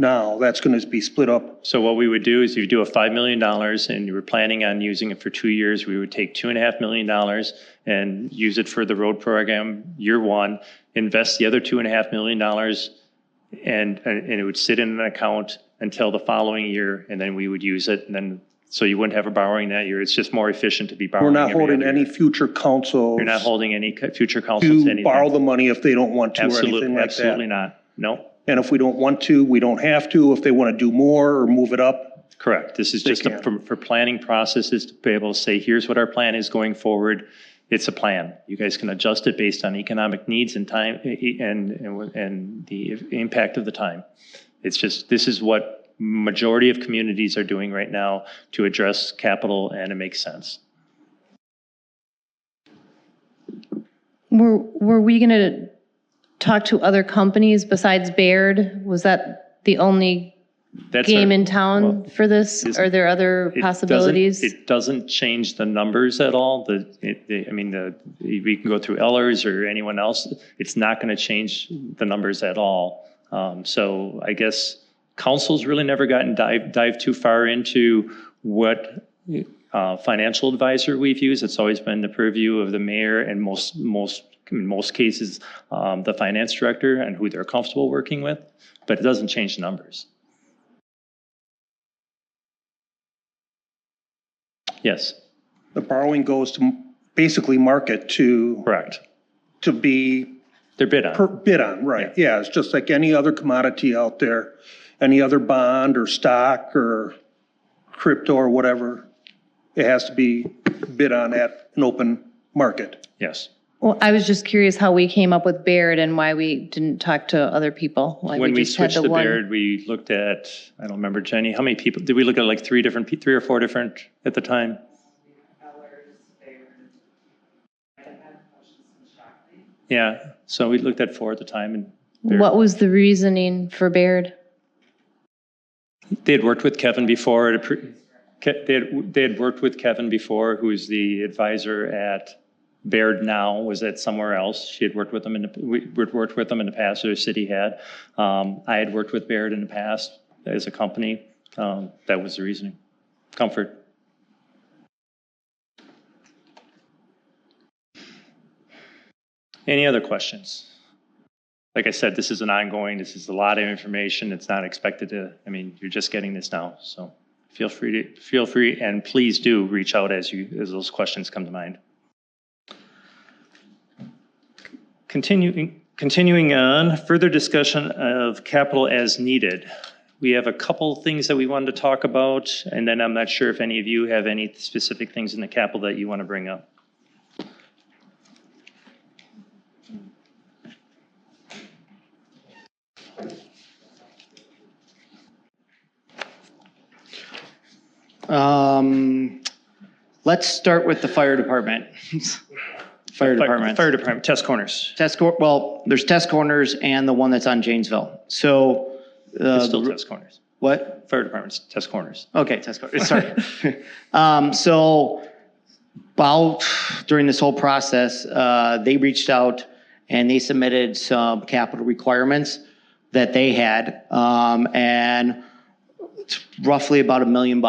now, that's going to be split up. So what we would do is if you do a $5 million and you were planning on using it for 2 years, we would take $2.5 million and use it for the road program year one, invest the other $2.5 million and it would sit in an account until the following year, and then we would use it, and then, so you wouldn't have a borrowing that year. It's just more efficient to be borrowing. We're not every holding other any year. future councils You're not holding any future councils to to anything. borrow the money if they don't want to or Absolutely, anything like absolutely that. not. No, And if we don't want to, we don't have to. If they want to do more or move it up, correct. This is They just can. for planning processes to be able to say, here's what our plan is going forward. It's a plan. You guys can adjust it based on economic needs and time and the impact of the time. It's just, this is what majority of communities are doing right now to address capital, and it makes sense. Were we going to talk to other companies besides Baird? Was that the only That's game our- in town well, for this? is- Are there other It possibilities? It doesn't change the numbers at all. We can go through Ellers or anyone else. It's not going to change the numbers at all. So I guess council's really never gotten dive too far into what financial advisor we've used. It's always been the purview of the mayor and in most cases, the finance director and who they're comfortable working with, but it doesn't change the numbers. Yes, the borrowing goes to basically market to correct. be They're bid on. bid on, right? Yeah, it's just like any other commodity out there, any other bond or stock or crypto or whatever. It has to be bid on at an open market. Yes. Well, I was just curious how we came up with Baird and why we didn't talk to other people. Why When we just had switched the to one- Baird, we looked at, I don't remember, Jenny, how many people, did we look at like three or four different at the time? Yeah, so we looked at four at the time, and Baird- What was the reasoning for Baird? they had worked with Kevin before. They had worked with Kevin before, who's the advisor at Baird now, was at somewhere else. She had worked with them we'd worked with them in the past, or the city had. I had worked with Baird in the past as a company. That was the reasoning. Comfort. Any other questions? Like I said, this is an ongoing, this is a lot of information. It's not expected to, you're just getting this now. So feel free, and please do reach out as those questions come to mind. Continuing on, further discussion of capital as needed. We have a couple things that we wanted to talk about, and then I'm not sure if any of you have any specific things in the capital that you want to bring up. Let's start with the fire department. Fire department. Test corners. Well, there's test corners and the one that's on Janesville. So. It's still test corners. What? Fire department's test corners. Okay, test corners, sorry. So during this whole process, they reached out and they submitted some capital requirements that they had. And it's roughly about $1 million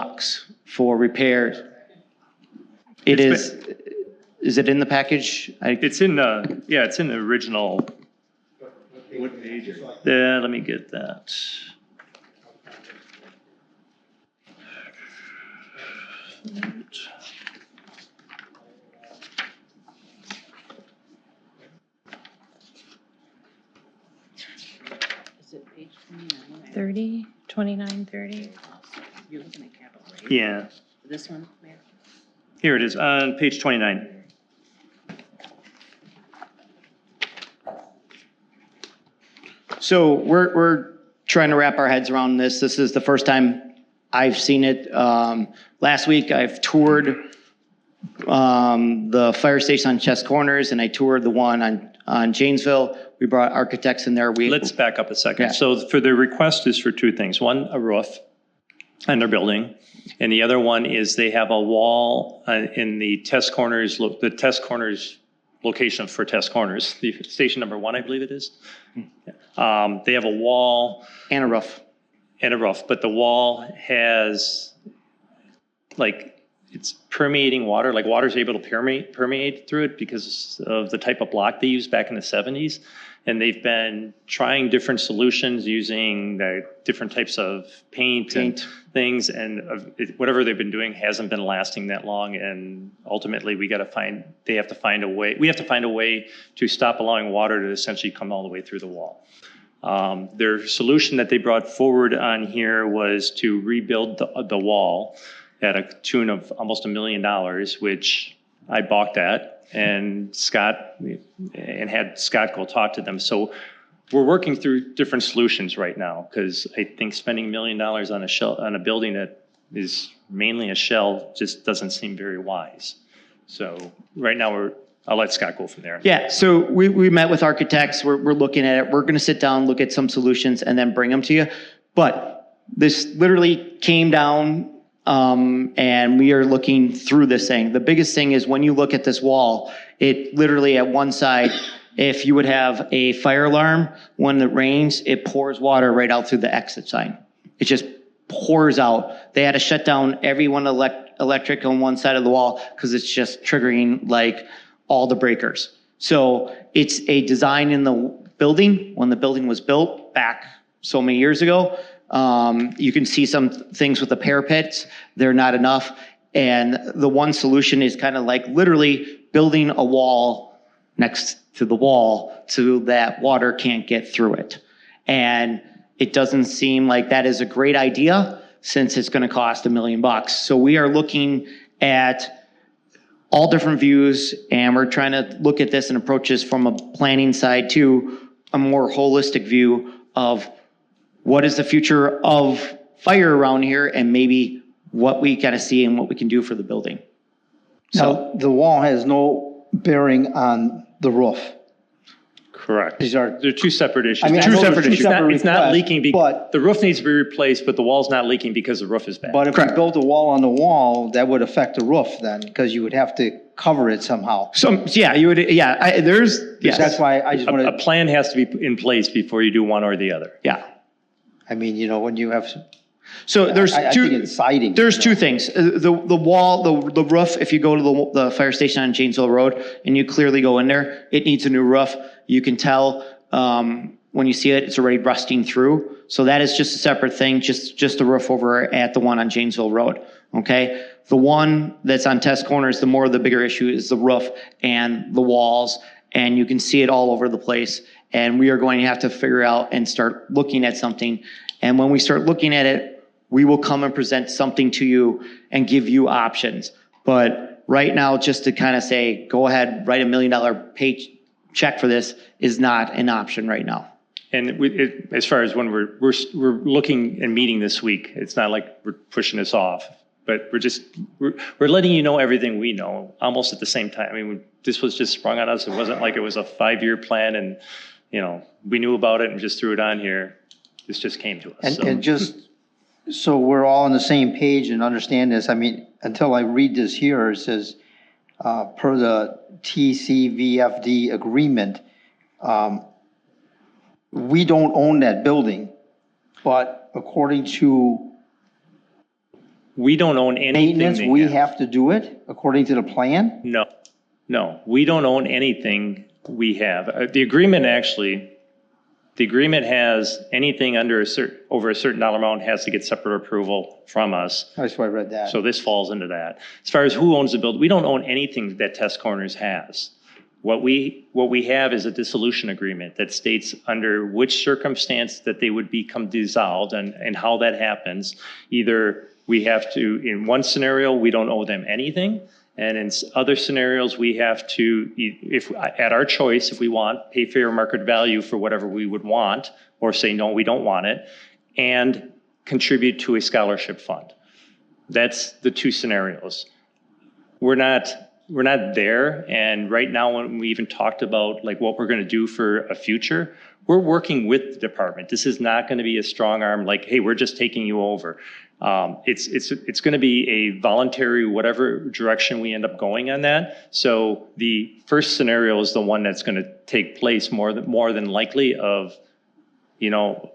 for repairs. Is it in the package? It's in the original. Yeah, let me get that. Is it page 29? 30, 29, 30? You're looking at capital, right? Yeah, This one, Mayor? here it is on page 29. So we're trying to wrap our heads around this. This is the first time I've seen it. Last week, I've toured the fire station on Chest Corners, and I toured the one on Janesville. We brought architects in there. Let's back up a second. Yeah. So for the request is for two things. One, a roof on their building. And the other one is they have a wall in the test corners location for Test Corners, the station number 1, I believe it is. They have a wall And a roof. and a roof, but the wall has, like, it's permeating water, like water's able to permeate through it because of the type of block they used back in the 70s. And they've been trying different solutions using the different types of paint and things, and whatever they've been doing hasn't been lasting that long. And ultimately, we have to find a way to stop allowing water to essentially come all the way through the wall. Their solution that they brought forward on here was to rebuild the wall at a tune of almost $1 million, which I balked at, and had Scott go talk to them. So we're working through different solutions right now, because I think spending $1 million on a building that is mainly a shell just doesn't seem very wise. So right now I'll let Scott go from there. Yeah, so we met with architects, we're looking at it, we're gonna sit down, look at some solutions, and then bring them to you. But this literally came down, and we are looking through this thing. The biggest thing is when you look at this wall, it literally at one side, if you would have a fire alarm, when it rains, it pours water right out through the exit sign. It just pours out. They had to shut down every one electric on one side of the wall because it's just triggering like all the breakers. So it's a design in the building. When the building was built back so many years ago, you can see some things with the parapets. They're not enough. And the one solution is kind of like literally building a wall next to the wall so that water can't get through it. And it doesn't seem like that is a great idea since it's going to cost $1 million. So we are looking at all different views, and we're trying to look at this and approach this from a planning side to a more holistic view of what is the future of fire around here, and maybe what we got to see and what we can do for the building. Now, the wall has no bearing on the roof. Correct. These are, They're two separate issues. I mean, I Two know separate they're two issues. separate It's not requests, leaking, but- the roof needs to be replaced, but the wall's not leaking because the roof is bad. but if you built a wall on the wall, that would affect the roof then, because you would have to cover it somehow. So, yeah, you would, yeah, there's, yes. That's why I just A want to, plan has to be in place before you do one or the other. Yeah. I mean, you know, when you have, So there's I two. think it's siding. There's you two know. things. The wall, the roof, if you go to the fire station on Janesville Road and you clearly go in there, it needs a new roof. You can tell when you see it, it's already rusting through. So that is just a separate thing, just the roof over at the one on Janesville Road, okay? The one that's on Test Corners, the bigger issue is the roof and the walls, and you can see it all over the place. And we are going to have to figure out and start looking at something. And when we start looking at it, we will come and present something to you and give you options. But right now, just to kind of say, go ahead, write $1 million check for this is not an option right now. And as far as when we're looking and meeting this week, it's not like we're pushing this off, but we're letting you know everything we know almost at the same time. I mean, this was just sprung on us. It wasn't like it was a 5-year plan and, you know, we knew about it and just threw it on here. This just came to us. And just so we're all on the same page and understand this, I mean, until I read this here, it says, per the TCVFD agreement, we don't own that building, but according to We don't own anything. maintenance, they we have. have to do it according to the plan? No, we don't own anything we have. The agreement has anything over a certain dollar amount has to get separate approval from us. That's why I read that. So this falls into that. As far as who owns the building, we don't own anything that Test Corners has. What we have is a dissolution agreement that states under which circumstance that they would become dissolved and how that happens. Either we have to, in one scenario, we don't owe them anything. And in other scenarios, we have to, if at our choice, if we want, pay fair market value for whatever we would want, or say, no, we don't want it, and contribute to a scholarship fund. That's the two scenarios. We're not we're not there. And right now, when we even talked about like what we're going to do for a future, we're working with the department. This is not going to be a strong arm like, hey, we're just taking you over. It's going to be a voluntary, whatever direction we end up going on that. So the first scenario is the one that's going to take place more than likely of, you know,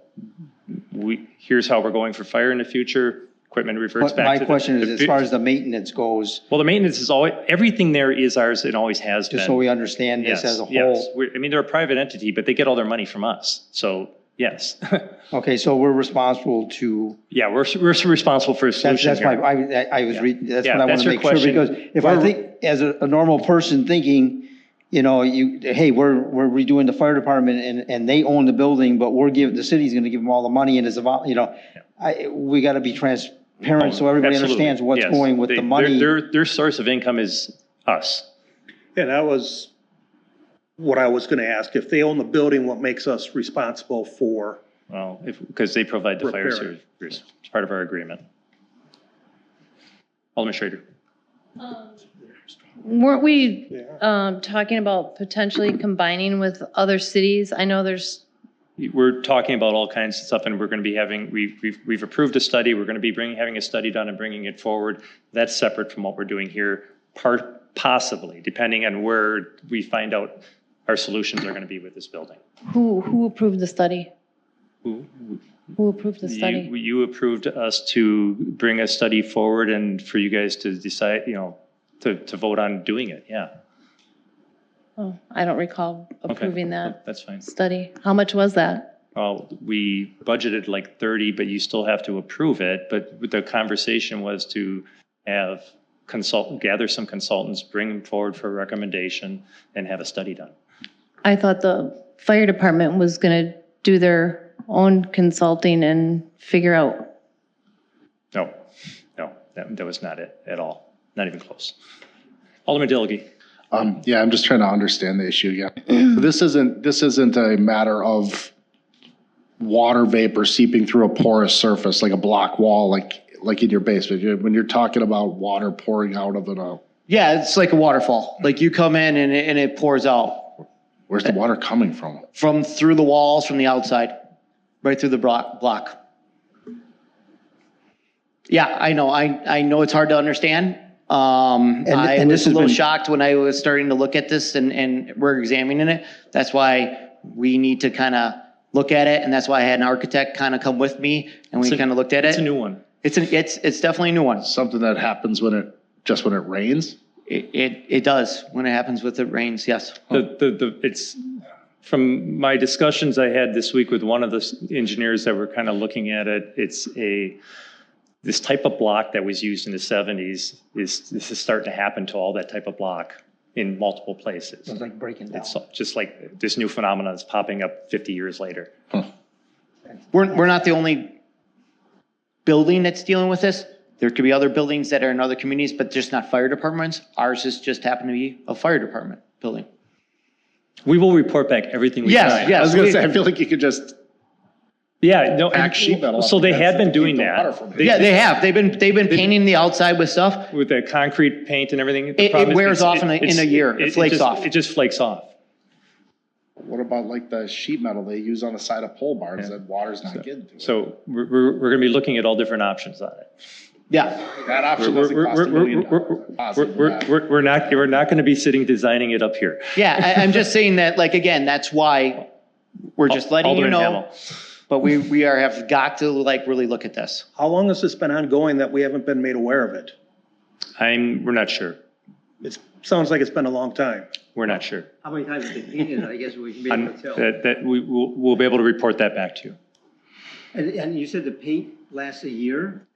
here's how we're going for fire in the future. Equipment reverts But back my to question is, as far as the maintenance goes, well, the maintenance is always, everything there is ours. It always has been. just so we understand this as a Yes. whole. I mean, they're a private entity, but they get all their money from us. So yes. Okay, so we're responsible to, Yeah, we're responsible for a solution that's my, here. I was reading, that's Yeah, what I want that's to your make sure. question. Because if I We're- think, as a normal person thinking, you know, hey, we're redoing the fire department and they own the building, but the city's going to give them all the money and it's about, you know, we got to be transparent so everybody Absolutely. understands what's Yes. going with the money. Their source of income is us. And that was what I was going to ask. If they own the building, what makes us responsible for? Well, because they provide the fire Repair it. service. It's part of our agreement. Alderman Schrader. Weren't we talking about potentially combining with other cities? I know there's, We're talking about all kinds of stuff, and we're going to be having, we've approved a study. We're going to be having a study done and bringing it forward. That's separate from what we're doing here, possibly, depending on where we find out our solutions are going to be with this building. who approved the study? Who- Who approved the study? You approved us to bring a study forward and for you guys to decide, you know, to vote on doing it, yeah. Oh, I don't recall Okay, approving that That's fine. study. How much was that? Well, we budgeted like 30, but you still have to approve it. But the conversation was to have gather some consultants, bring them forward for a recommendation, and have a study done. I thought the fire department was going to do their own consulting and figure out. No, that was not it at all. Not even close. Alderman Dilge. Yeah, I'm just trying to understand the issue again. This isn't a matter of water vapor seeping through a porous surface like a block wall, like in your basement. When you're talking about water pouring out of it, Yeah, it's like a waterfall. Like you come in and it pours out where's the water coming from? from through the walls, from the outside, right through the block. Yeah, I know. I know it's hard to understand. I and was this a has little been- shocked when I was starting to look at this and we're examining it. That's why we need to kind of look at it, and that's why I had an architect kind of come with me and we kind of looked at it. It's a new one. It's definitely a new one. Something that happens when it rains? It does when it happens with the rains. Yes. It's from my discussions I had this week with one of the engineers that were kind of looking at it. It's this type of block that was used in the 70s this is starting to happen to all that type of block in multiple places. It's like breaking down. It's just like this new phenomenon that's popping up 50 years later. We're not the only building that's dealing with this. There could be other buildings that are in other communities, but just not fire departments. Ours is just happen to be a fire department building. We will report back everything we Yes, find. yes. I was gonna say, I feel like you could just Yeah, no, pack sheet metal. so up they against had it been to keep doing the water that. from Yeah, they have. They've been painting the outside with stuff. With the concrete paint and everything. The It problem is wears it's- off in a it's- year. It flakes off. It just flakes off. What about like the sheet metal they use on the side of pole barns that water's not getting to it? So we're going to be looking at all different options on it. Yeah. That option doesn't cost $1 million. Positive on that. We're not going to be sitting designing it up here. Yeah, I'm just saying that, like, again, that's why we're just letting you Alderman know. Hamel. But we have got to like really look at this. How long has this been ongoing that we haven't been made aware of it? We're not sure. It sounds like it's been a long time. We're not sure. How many times have they painted it? I guess we can be I'm- able to tell. That we'll be able to report that back to you. And you said the paint lasts a year?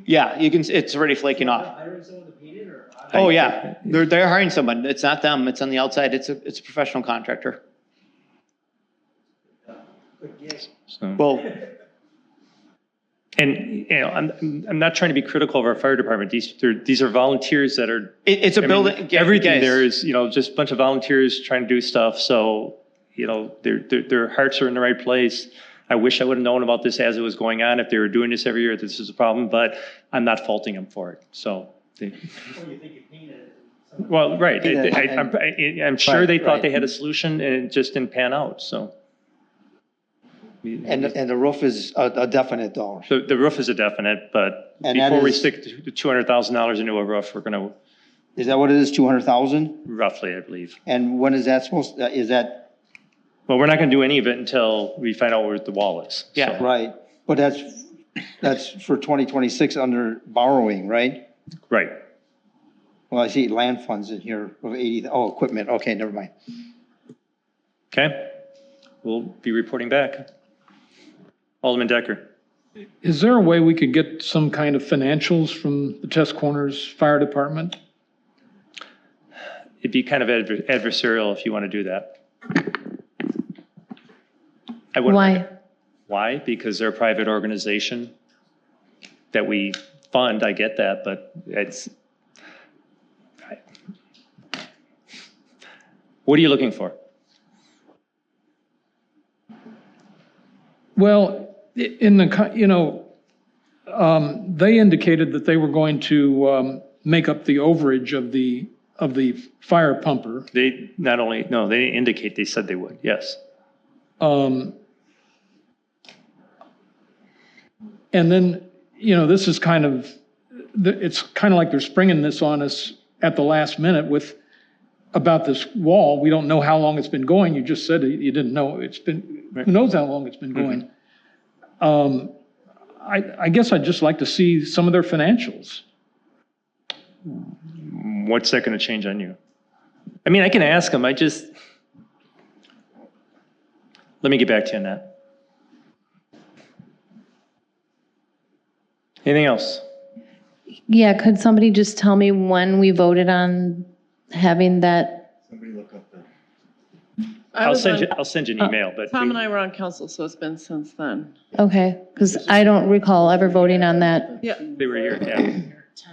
Yeah, it's already flaking off. Hiring someone to paint it or? Oh, yeah. They're hiring someone. It's not them. It's on the outside. It's a professional contractor. So. Well, And, you know, I'm not trying to be critical of our fire department. These are volunteers that are. it's a I mean, building. Everything guys, there is, you know, just a bunch of volunteers trying to do stuff. So, you know, their hearts are in the right place. I wish I would have known about this as it was going on. If they were doing this every year, this is a problem, but I'm not faulting them for it. So. You think you painted it, Well, right. I'm sure they thought Right. they had a solution and it just didn't pan out, so. And the roof is a definite though. The roof is a definite, but And that before we is- stick the $200,000 into a roof, we're gonna, Is that what it is, 200,000? roughly, I believe. And when is that supposed, is that, Well, we're not gonna do any of it until we find out where the wall is. Yeah. So, right, but that's for 2026 under borrowing, right? Right. Well, I see land funds in here of 80, oh, equipment, okay, never mind. Okay? We'll be reporting back. Alderman Decker. Is there a way we could get some kind of financials from the Test Corners Fire Department? It'd be kind of adversarial if you want to do that. I wouldn't. Why? Why? Because they're a private organization that we fund, I get that, but what are you looking for? Well, in the, they indicated that they were going to make up the overage of the fire pumper. They not only, no, they didn't indicate, they said they would, yes. And then, this is kind of, it's kind of like they're springing this on us at the last minute about this wall. We don't know how long it's been going. You just said you didn't know. It's been, who knows how long it's been going. I guess I'd just like to see some of their financials. What's that going to change on you? I mean, I can ask them, let me get back to you on that. Anything else? Yeah, could somebody just tell me when we voted on having that? I'll send you an email, but Tom and I were on council, so it's been since then. Okay, because I don't recall ever voting on that. Yeah, they were here,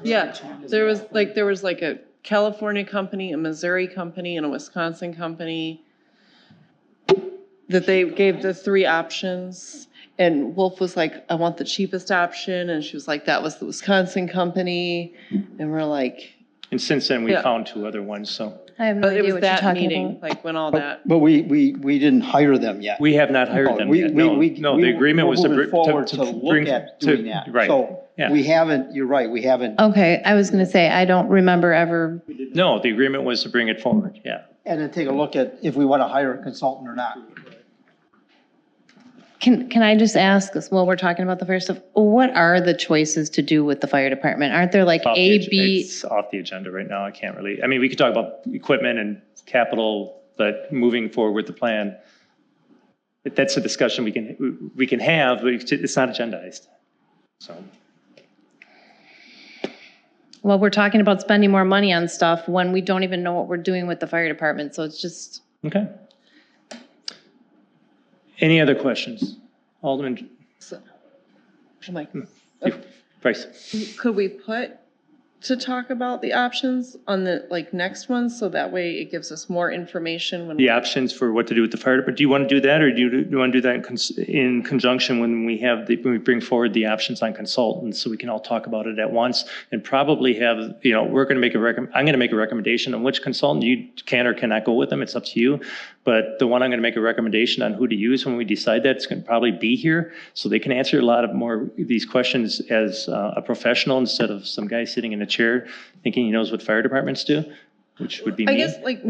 yeah. yeah. There was like a California company, a Missouri company, and a Wisconsin company that they gave the three options. And Wolf was like, I want the cheapest option. And she was like, that was the Wisconsin company. And we're like, And since then, we Yeah. found two other ones, so. I have no but it idea was what you're that talking meeting, about. like when all that. But we didn't hire them yet. We have not hired them yet. No, the agreement was we're moving forward to to look bring, at doing that. right. So Yeah. we haven't, you're right, we haven't, Okay, I was going to say, I don't remember ever. No, the agreement was to bring it forward, yeah. and then take a look at if we want to hire a consultant or not. Can I just ask, while we're talking about the fire stuff, what are the choices to do with the fire department? Aren't there like It's off the agenda right now, I can't really, I mean, we could talk about equipment and capital, but moving forward with the plan, that's a discussion we can have, but it's not agendized, so. Well, we're talking about spending more money on stuff when we don't even know what we're doing with the fire department, so it's just. Okay. Any other questions? Alderman I'm like, Price? could we put to talk about the options on the like next one? So that way it gives us more information when. The options for what to do with the fire department. Do you want to do that, or do you want to do that in conjunction when we when we bring forward the options on consultants, so we can all talk about it at once and probably have, we're going to make I'm going to make a recommendation on which consultant you can or cannot go with them. It's up to you. But the one I'm going to make a recommendation on who to use when we decide that, it's going to probably be here, so they can answer a lot of more of these questions as a professional instead of some guy sitting in a chair thinking he knows what fire departments do, which would be me. I guess like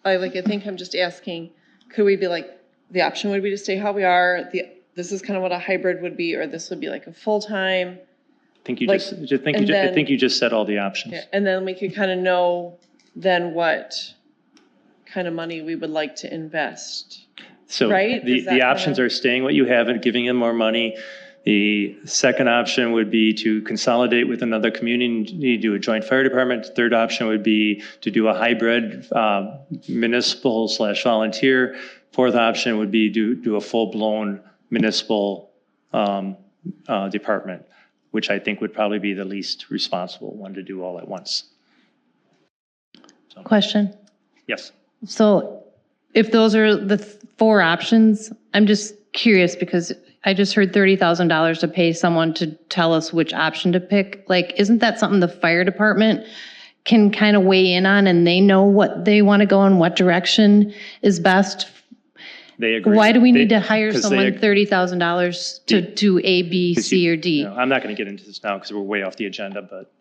I think I'm just asking, could we be like, the option would be to stay how we are, this is kind of what a hybrid would be, or this would be like a full-time. I think you like, I think you just said all the options. Yeah, and then we could kind of know then what kind of money we would like to invest. So Right? Is that the options kinda- are staying what you have and giving them more money. The second option would be to consolidate with another community, do a joint fire department. The third option would be to do a hybrid municipal/volunteer. Fourth option would be do a full-blown municipal department, which I think would probably be the least responsible one to do all at once. Question. Yes. So if those are the four options, I'm just curious because I just heard $30,000 to pay someone to tell us which option to pick. Like, isn't that something the fire department can kind of weigh in on, and they know what they want to go and what direction is best. They agree. Why do we need They- to hire 'cause they someone ag- $30,000 to do A, B, C, or D? No, I'm not going to get into this now because we're way off the agenda, but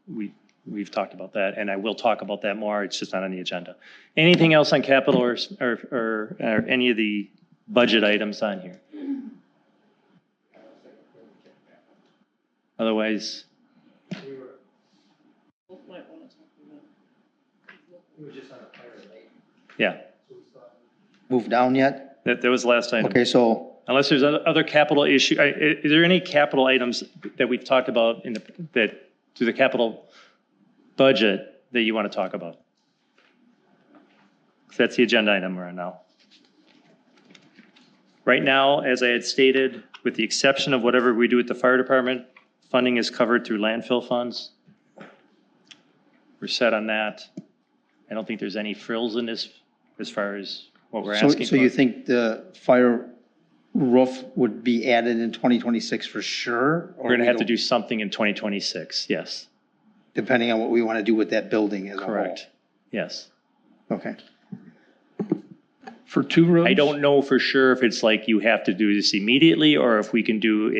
we've talked about that, and I will talk about that more. It's just not on the agenda. Anything else on capital or any of the budget items on here? Otherwise, yeah, Move down yet? that was the last item. Okay, so Unless there's other capital issue, is there any capital items that we've talked about that through the capital budget that you want to talk about? 'Cause that's the agenda item we're on now. Right now, as I had stated, with the exception of whatever we do at the fire department, funding is covered through landfill funds. We're set on that. I don't think there's any frills in this as far as what we're asking for. So you think the fire roof would be added in 2026 for sure? We're going to have to do something in 2026, yes. Depending on what we want to do with that building as a whole? Correct, yes. Okay. For 2 roads? I don't know for sure if it's like you have to do this immediately or if we can do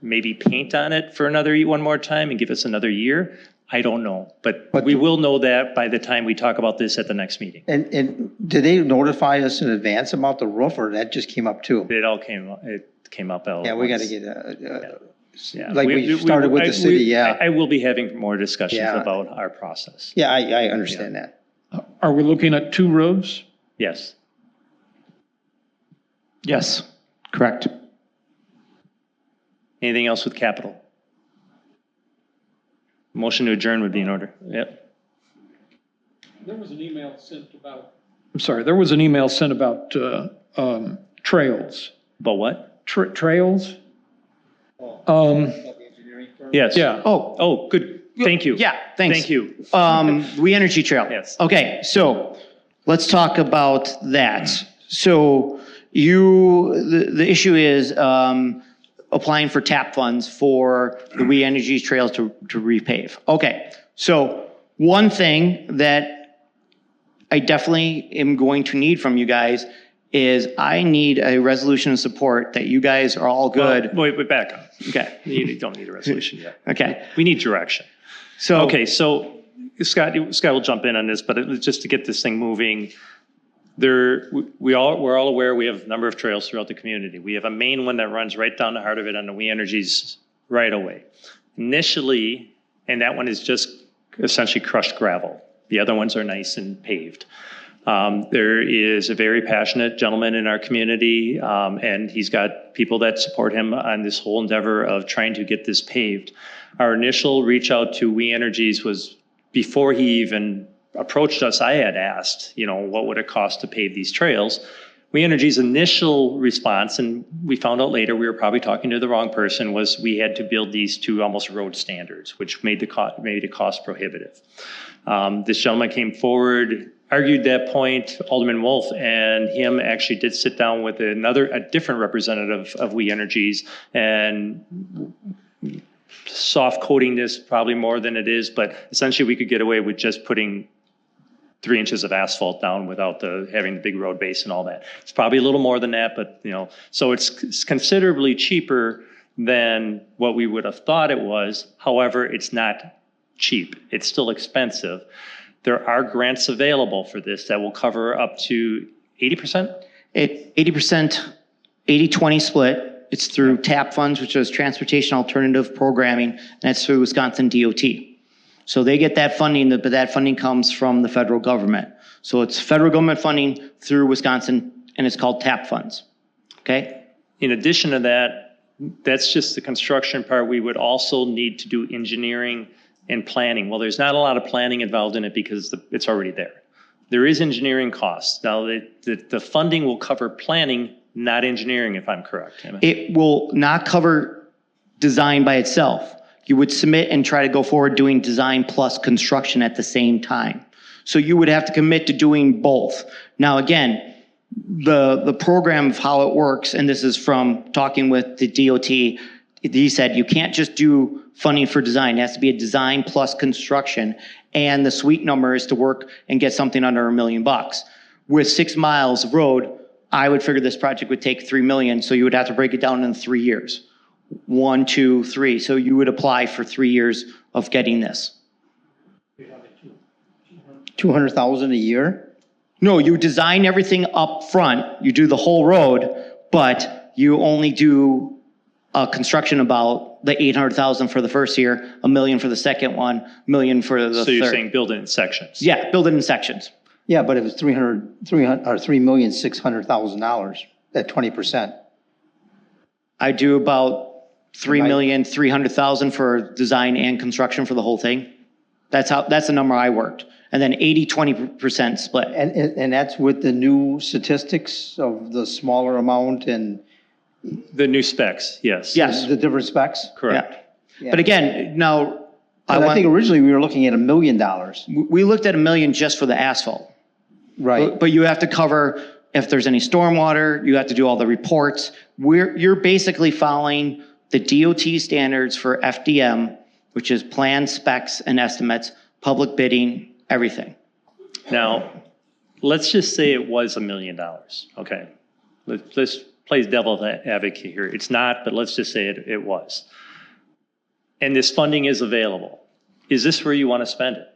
maybe paint on it for one more time and give us another year. I don't know, but we will know that by the time we talk about this at the next meeting. And did they notify us in advance about the roof, or that just came up too? It came up. Yeah, we got to get Yeah. like we started with the city, yeah. I will be having more discussions Yeah. about our process. Yeah, I understand that. Are we looking at 2 roads? Yes. Yes, correct. Anything else with capital? Motion to adjourn would be in order. Yep. There was an email sent about. I'm sorry, there was an email sent about trails. About what? Trails? Yes. Yeah. Oh, good. Thank you. Yeah, thanks. Thank you. We Energy Trail. Yes. Okay, so let's talk about that. So the issue is applying for TAP funds for the We Energy Trails to repave. Okay, so one thing that I definitely am going to need from you guys is I need a resolution of support that you guys are all good. Well, wait, back up. Okay, You don't need a resolution yet. okay. We need direction. So. Okay, so Scott will jump in on this, but just to get this thing moving, we're all aware we have a number of trails throughout the community. We have a main one that runs right down the heart of it on the We Energy's right away. Initially, and that one is just essentially crushed gravel. The other ones are nice and paved. There is a very passionate gentleman in our community, and he's got people that support him on this whole endeavor of trying to get this paved. Our initial reach out to We Energies was before he even approached us. I had asked, what would it cost to pave these trails? We Energy's initial response, and we found out later we were probably talking to the wrong person, was we had to build these to almost road standards, which made the cost prohibitive. This gentleman came forward, argued that point. Alderman Wolf and him actually did sit down with a different representative of We Energies and soft coating this probably more than it is, but essentially we could get away with just putting 3 inches of asphalt down without having the big road base and all that. It's probably a little more than that, but so it's considerably cheaper than what we would have thought it was. However, it's not cheap. It's still expensive. There are grants available for this that will cover up to 80%? 80%, 80-20 split. It's through TAP funds, which is Transportation Alternative Programming, and that's through Wisconsin DOT. So they get that funding, but that funding comes from the federal government. So it's federal government funding through Wisconsin, and it's called TAP funds. Okay? In addition to that, that's just the construction part. We would also need to do engineering and planning. Well, there's not a lot of planning involved in it because it's already there. There is engineering costs. Now, the funding will cover planning, not engineering, if I'm correct. It will not cover design by itself. You would submit and try to go forward doing design plus construction at the same time. So you would have to commit to doing both. Now, again, the program of how it works, and this is from talking with the DOT, he said you can't just do funding for design. It has to be a design plus construction. and the sweet number is to work and get something under $1 million. With 6 miles of road, I would figure this project would take 3 million, so you would have to break it down in 3 years. 1, 2, 3. So you would apply for 3 years of getting this. 200,000 a year? No, you design everything up front, you do the whole road, but you only do construction about the 800,000 for the first year, $1 million for the second one, $1 million for the third. So you're saying build it in sections? Yeah, build it in sections. Yeah, but it was $3,600,000 at 20%. I do about $3,300,000 for design and construction for the whole thing. That's the number I worked. And then 80-20% split. And that's with the new statistics of the smaller amount and The new specs, yes. Yes, the different specs? Correct. yeah. But again, now, I think originally we were looking at $1 million. we looked at $1 million just for the asphalt. Right. But you have to cover if there's any stormwater, you have to do all the reports. You're basically following the DOT standards for FDM, which is plans, specs, and estimates, public bidding, everything. Now, let's just say it was $1 million, okay? Let's play devil's advocate here. It's not, but let's just say it was. And this funding is available. Is this where you want to spend it?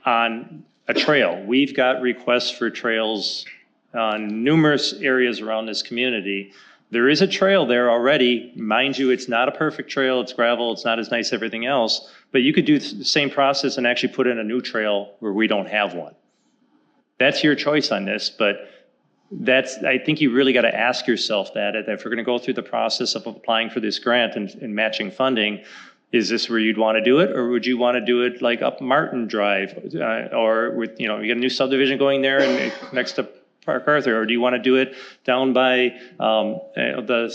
On a trail. We've got requests for trails on numerous areas around this community. There is a trail there already. Mind you, it's not a perfect trail. It's gravel. It's not as nice as everything else. But you could do the same process and actually put in a new trail where we don't have one. That's your choice on this, but I think you really got to ask yourself that if we're going to go through the process of applying for this grant and matching funding, is this where you'd want to do it? Or would you want to do it like up Martin Drive or with, you got a new subdivision going there and next to Park Arthur, or do you want to do it down by the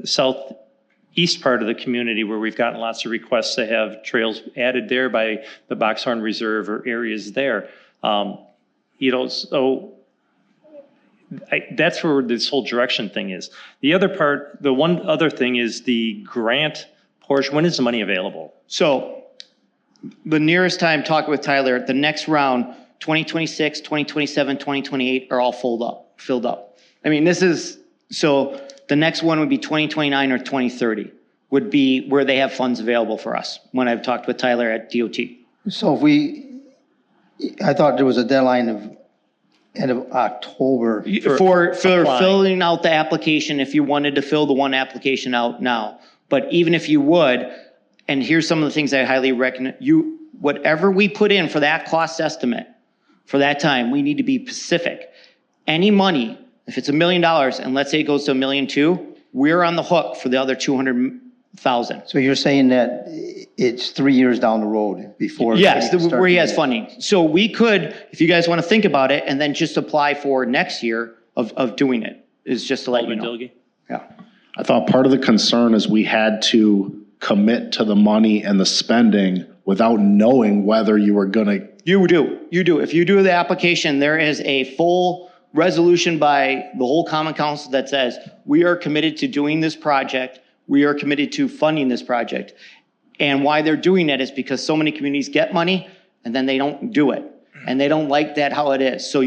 southeast part of the community where we've gotten lots of requests to have trails added there by the Boxhorn Reserve or areas there? So that's where this whole direction thing is. The one other thing is the grant portion. When is the money available? So the nearest time talking with Tyler, the next round, 2026, 2027, 2028 are all filled up. I mean, so the next one would be 2029 or 2030 would be where they have funds available for us when I've talked with Tyler at DOT. So I thought there was a deadline of end of October. For filling out the application, if you wanted to fill the one application out now. But even if you would, and here's some of the things I highly recommend, whatever we put in for that cost estimate, for that time, we need to be specific. Any money, if it's $1 million, and let's say it goes to $1.2 million, we're on the hook for the other $200,000. So you're saying that it's 3 years down the road before? Yes, where he has funding. So we could, if you guys want to think about it, and then just apply for next year of doing it, is just to let you know. Dilge? Yeah. I thought part of the concern is we had to commit to the money and the spending without knowing whether you were going to. You do. If you do the application, there is a full resolution by the whole Common Council that says, we are committed to doing this project. We are committed to funding this project. And why they're doing it is because so many communities get money and then they don't do it. And they don't like that how it is. So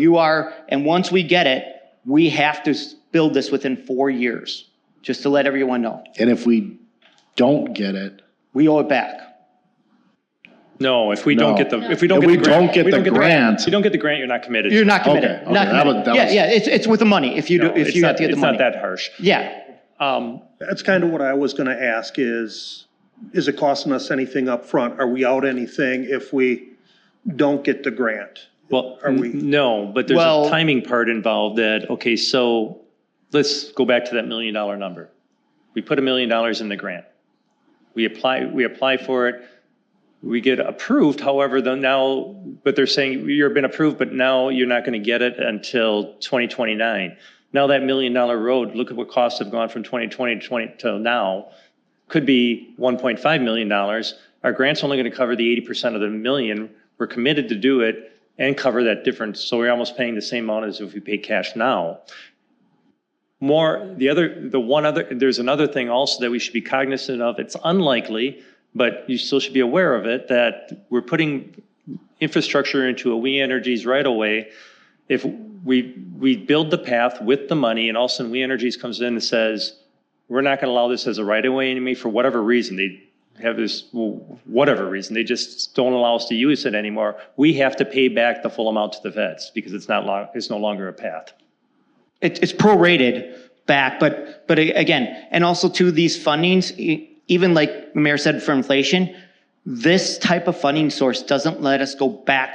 and once we get it, we have to build this within 4 years, just to let everyone know. And if we don't get it, we owe it back. No, if we don't get the If we don't get the grant. If you don't get the grant, you're not committed. You're not committed. Okay, Not that committed. was- Yeah, it's with the money. If you No, have to get the it's money. not that harsh. Yeah. That's kind of what I was going to ask is it costing us anything up front? Are we out anything if we don't get the grant? Well, Are we- no, but there's Well- a timing part involved that, okay, so let's go back to that $1 million number. We put $1 million in the grant. We apply for it. We get approved, however, but they're saying you've been approved, but now you're not going to get it until 2029. Now that $1 million road, look at what costs have gone from 2020 to now, could be $1.5 million. Our grant's only going to cover the 80% of the million. We're committed to do it and cover that difference. So we're almost paying the same amount as if we pay cash now. There's another thing also that we should be cognizant of. It's unlikely, but you still should be aware of it, that we're putting infrastructure into a We Energies right away. If we build the path with the money and all of a sudden We Energies comes in and says, we're not going to allow this as a right of way anymore for whatever reason, they have this, whatever reason, they just don't allow us to use it anymore, we have to pay back the full amount to the feds because it's no longer a path. It's prorated back, but again, and also to these fundings, even like the mayor said for inflation, this type of funding source doesn't let us go back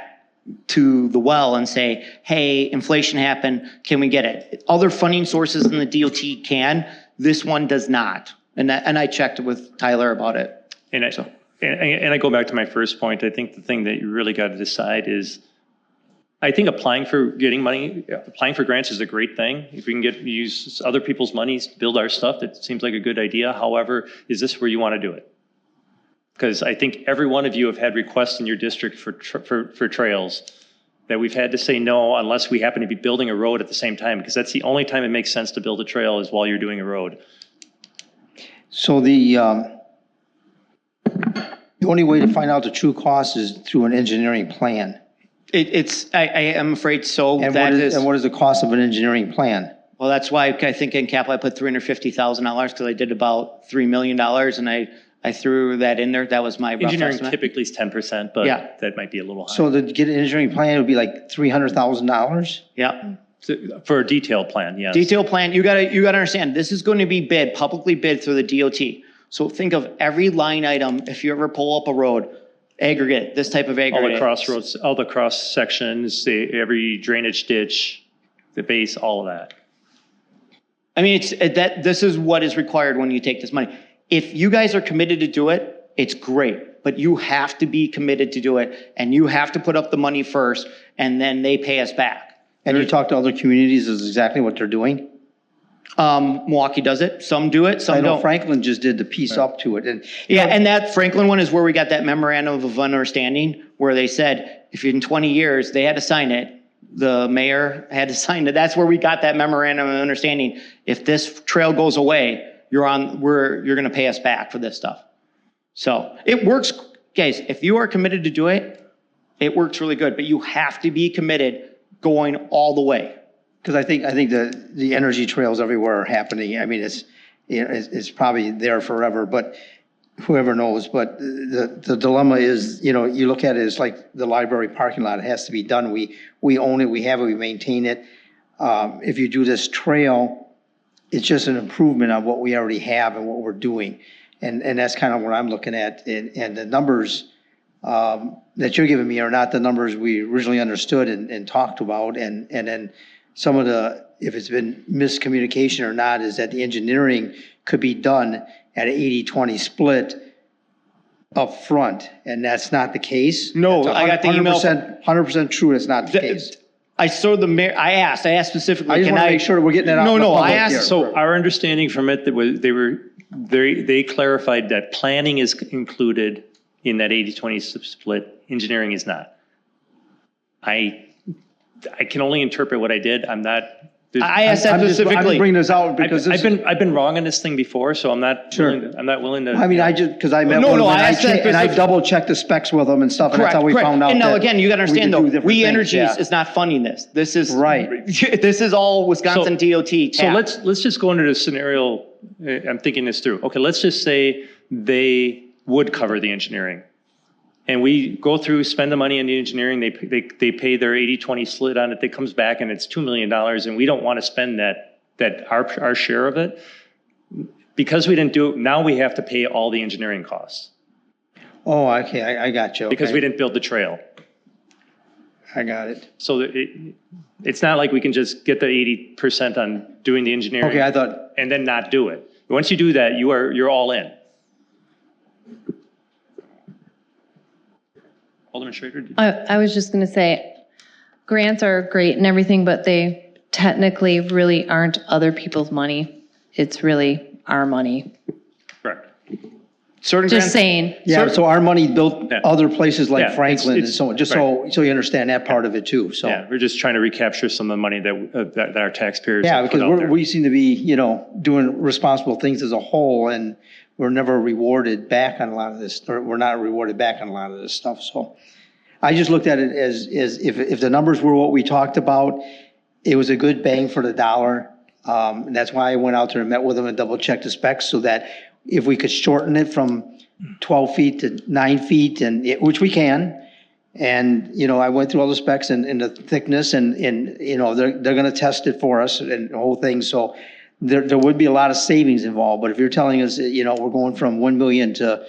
to the well and say, hey, inflation happened, can we get it? Other funding sources in the DOT can, this one does not. And I checked with Tyler about it. And I go back to my first point. I think the thing that you really got to decide is, I think applying for grants is a great thing. If we can use other people's monies to build our stuff, it seems like a good idea. However, is this where you want to do it? Because I think every one of you have had requests in your district for trails that we've had to say no unless we happen to be building a road at the same time, because that's the only time it makes sense to build a trail is while you're doing a road. So the only way to find out the true cost is through an engineering plan. I am afraid so. And what is the cost of an engineering plan? Well, that's why I think in capital I put $350,000 because I did about $3 million and I threw that in there. That was my rough Engineering estimate. typically is 10%, but Yeah. that might be a little high. So to get an engineering plan, it would be like $300,000? Yeah. For a detailed plan, yes. Detailed plan, you gotta understand, this is going to be publicly bid through the DOT. So think of every line item, if you ever pull up a road, aggregate, this type of All aggregate. the crossroads, all the cross sections, every drainage ditch, the base, all of that. I mean, this is what is required when you take this money. If you guys are committed to do it, it's great, but you have to be committed to do it and you have to put up the money first and then they pay us back. And you talk to other communities, is exactly what they're doing? Milwaukee does it, some do it, some I know don't. Franklin just did the piece up to it. And Yeah, and that Franklin one is where we got that memorandum of understanding where they said, if in 20 years, they had to sign it, the mayor had to sign it. That's where we got that memorandum of understanding. If this trail goes away, you're going to pay us back for this stuff. So it works, guys, if you are committed to do it, it works really good, but you have to be committed going all the way. because I think the energy trails everywhere are happening. I mean, it's probably there forever, but whoever knows. But the dilemma is, you look at it as like the library parking lot. It has to be done. We own it. We have it. We maintain it. If you do this trail, it's just an improvement on what we already have and what we're doing. And that's kind of what I'm looking at. And the numbers that you're giving me are not the numbers we originally understood and talked about. And then some of if it's been miscommunication or not, is that the engineering could be done at an 80-20 split up front. And that's not the case. No, That's I got the email. 100% true. That's not the case. I saw the mayor, I asked specifically. I just want to make sure we're getting it out. No, I I asked. So our understanding from it, they clarified that planning is included in that 80-20 split, engineering is not. I can only interpret what I did, I'm not. I asked that I'm just specifically. bringing this out because I've been wrong on this thing before, so I'm not willing to. I mean, because I met No, one no, of them, I asked that and I specific- double checked the specs with them and stuff, and that's how we Correct. found out. And now that again, you gotta we understand could though, do different We things, Energies yeah. is not funding this. This is. Right. This is all Wisconsin DOT So tap. let's just go into the scenario, I'm thinking this through. Okay, let's just say they would cover the engineering. And we go through, spend the money on the engineering, they pay their 80-20 split on it, that comes back and it's $2 million, and we don't want to spend our share of it. Because we didn't do it, now we have to pay all the engineering costs. Oh, okay, I got you. Because okay. we didn't build the trail. I got it. So it's not like we can just get the 80% on doing the engineering. Okay, I thought, and then not do it. Once you do that, you're all in. Alderman Schrader? I was just going to say, grants are great and everything, but they technically really aren't other people's money. It's really our money. Correct. Certain Just grants- saying. yeah, so our money built Yeah. other places like Yeah, Franklin and it's- so on, just so you understand that part of it too, so. Yeah, we're just trying to recapture some of the money that our taxpayers Yeah, have put because out there. we seem to be, doing responsible things as a whole, and we're never rewarded back on a lot of this, or we're not rewarded back on a lot of this stuff. So I just looked at it as if the numbers were what we talked about, it was a good bang for the dollar. And that's why I went out there and met with them and double checked the specs so that if we could shorten it from 12 feet to 9 feet, which we can. And, you know, I went through all the specs and the thickness and, you know, they're going to test it for us and the whole thing. So there would be a lot of savings involved. But if you're telling us, you know, we're going from 1 million to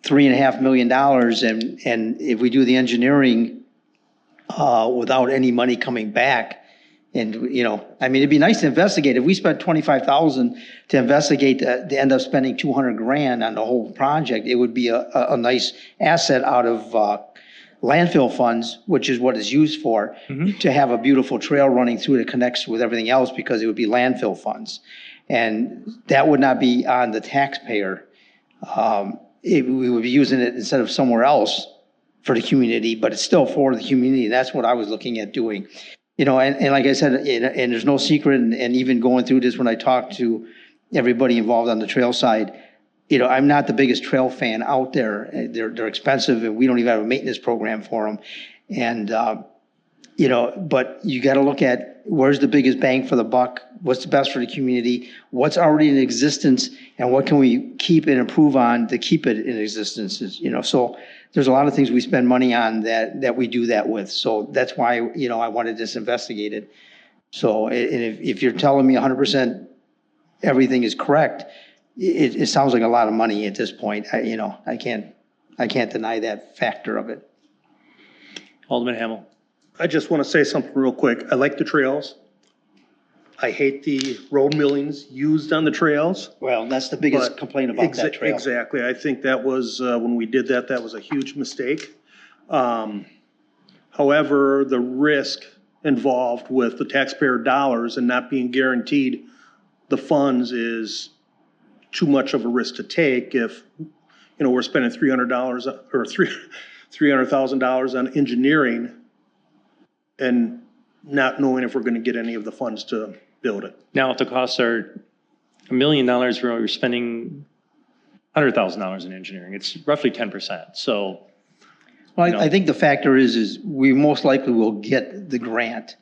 $3.5 million, and if we do the engineering without any money coming back, and, you know, I mean, it'd be nice to investigate. If we spent 25,000 to investigate, to end up spending 200 grand on the whole project, it would be a nice asset out of landfill funds, which is what it's used for, to have a beautiful trail running through that connects with everything else, because it would be landfill funds. And that would not be on the taxpayer. We would be using it instead of somewhere else for the community, but it's still for the community. That's what I was looking at doing. You know, and like I said, and there's no secret, and even going through this when I talked to everybody involved on the trail side, you know, I'm not the biggest trail fan out there. They're expensive, and we don't even have a maintenance program for them. And, you know, but you got to look at where's the biggest bang for the buck, what's the best for the community, what's already in existence, and what can we keep and improve on to keep it in existence. You know, so there's a lot of things we spend money on that we do that with. So that's why, you know, I wanted this investigated. So and if you're telling me 100% everything is correct, it sounds like a lot of money at this point. You know, I can't deny that factor of it. Alderman Hamel. I just want to say something real quick. I like the trails. I hate the road millings used on the trails. Well, that's the biggest But complaint about that trail. Exactly. I think that was, when we did that, that was a huge mistake. However, the risk involved with the taxpayer dollars and not being guaranteed the funds is too much of a risk to take if, you know, we're spending $300 or $300,000 on engineering and not knowing if we're going to get any of the funds to build it. Now, if the costs are $1 million, we're spending $100,000 in engineering. It's roughly 10%. So, Well, I think the factor is we most likely will get the grant,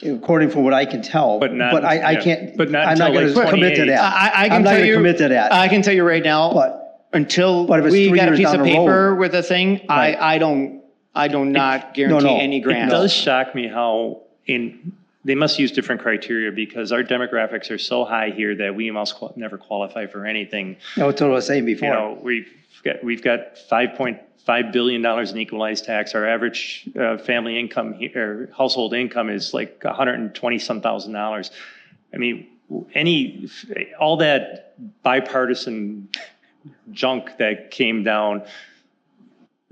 according from what I can tell. But not- I yeah, can't. but not I'm not until going like to commit to 28. that. I can I'm not tell going to you, commit to that. I can tell you right now, But until But if it's we 3 got a years piece down of the paper road- with a thing, Right. I do not guarantee any it grants. does shock me how they must use different criteria because our demographics are so high here that we must never qualify for anything. That's what I was saying You before. know, we've got $5.5 billion in equalized tax. Our average family income or household income is like $120-some thousand. I mean, all that bipartisan junk that came down,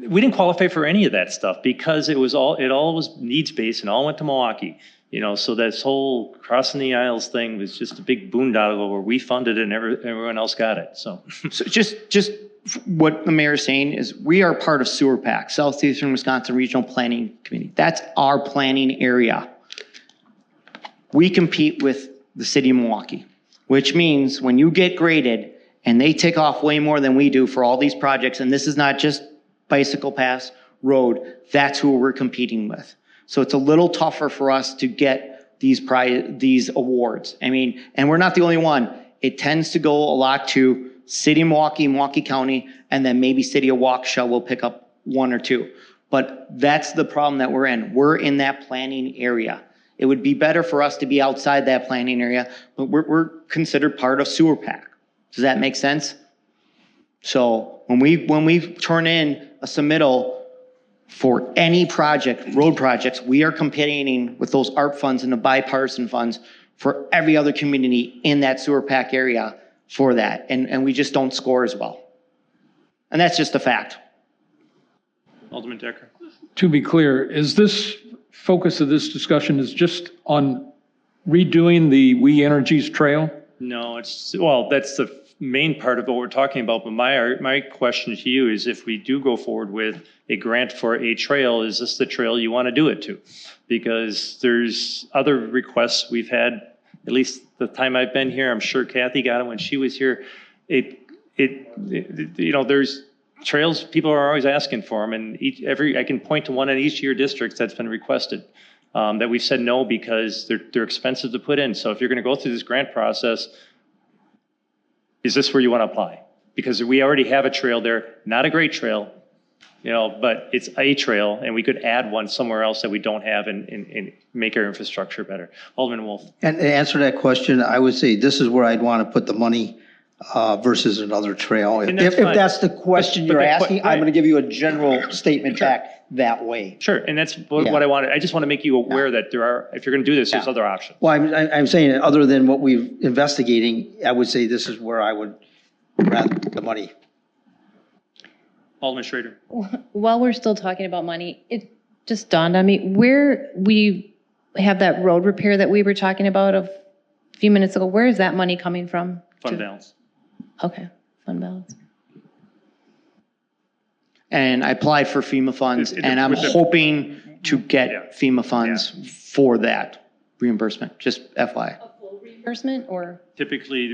we didn't qualify for any of that stuff because it all was needs-based and all went to Milwaukee. You know, so this whole crossing the aisles thing was just a big boondoggle where we funded it and everyone else got it. So just what the mayor is saying is we are part of Sewer PAC, Southeastern Wisconsin Regional Planning Committee. That's our planning area. We compete with the city of Milwaukee, which means when you get graded and they take off way more than we do for all these projects, and this is not just bicycle paths, road, that's who we're competing with. So it's a little tougher for us to get these awards. I mean, and we're not the only one. It tends to go a lot to City of Milwaukee, Milwaukee County, and then maybe City of Waukesha will pick up one or two. But that's the problem that we're in. We're in that planning area. It would be better for us to be outside that planning area, but we're considered part of Sewer PAC. Does that make sense? So when we turn in a submittal for any project, road projects, we are competing with those ARP funds and the bipartisan funds for every other community in that Sewer PAC area for that. And we just don't score as well. And that's just a fact. Alderman Decker. To be clear, is this focus of this discussion is just on redoing the We Energies Trail? No, that's the main part of what we're talking about. But my question to you is if we do go forward with a grant for a trail, is this the trail you want to do it to? Because there's other requests we've had, at least the time I've been here, I'm sure Kathy got it when she was here. you know, there's trails, people are always asking for them, and I can point to one in each of your districts that's been requested, that we've said no because they're expensive to put in. So if you're gonna go through this grant process, is this where you wanna apply? Because we already have a trail there, not a great trail, you know, but it's a trail, and we could add one somewhere else that we don't have and make our infrastructure better. Alderman Wolf. And to answer that question, I would say this is where I'd want to put the money versus another trail. And that's If fine. that's the question But you're that que- asking, I'm right. going to give you a general statement back that way. Sure, and that's what Yeah. I wanted. I just want to make you aware that there are, if you're going to do this, there's Yeah. other options. Well, I'm saying, other than what we're investigating, I would say this is where I would rather put the money. Alderman Schrader. While we're still talking about money, it just dawned on me, where we have that road repair that we were talking about a few minutes ago, where is that money coming from? Fund balance. Okay, fund balance. And I applied for FEMA funds, and I'm hoping to Yeah. get FEMA funds for that reimbursement, just FYI. A full reimbursement or? Typically,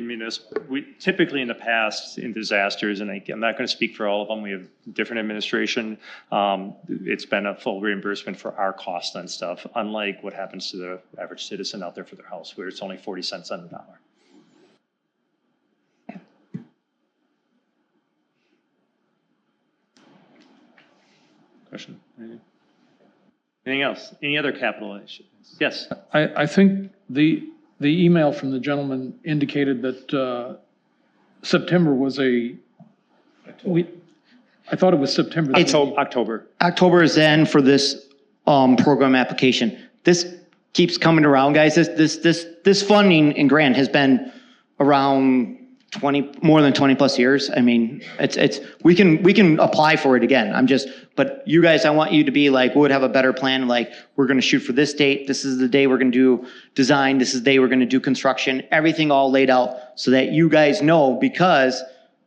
typically in the past, in disasters, and I'm not going to speak for all of them, we have different administration. It's been a full reimbursement for our cost on stuff, unlike what happens to the average citizen out there for their house, where it's only 40 cents on the dollar. Question? Anything else? Any other capital issues? Yes. I think the email from the gentleman indicated that September was I thought it was September. October. October is the end for this program application. This keeps coming around, guys. This funding and grant has been around more than 20 plus years. I mean, we can apply for it again. But you guys, I want you to be like, would have a better plan. Like, we're going to shoot for this date. This is the day we're going to do design. This is the day we're going to do construction. Everything all laid out so that you guys know, because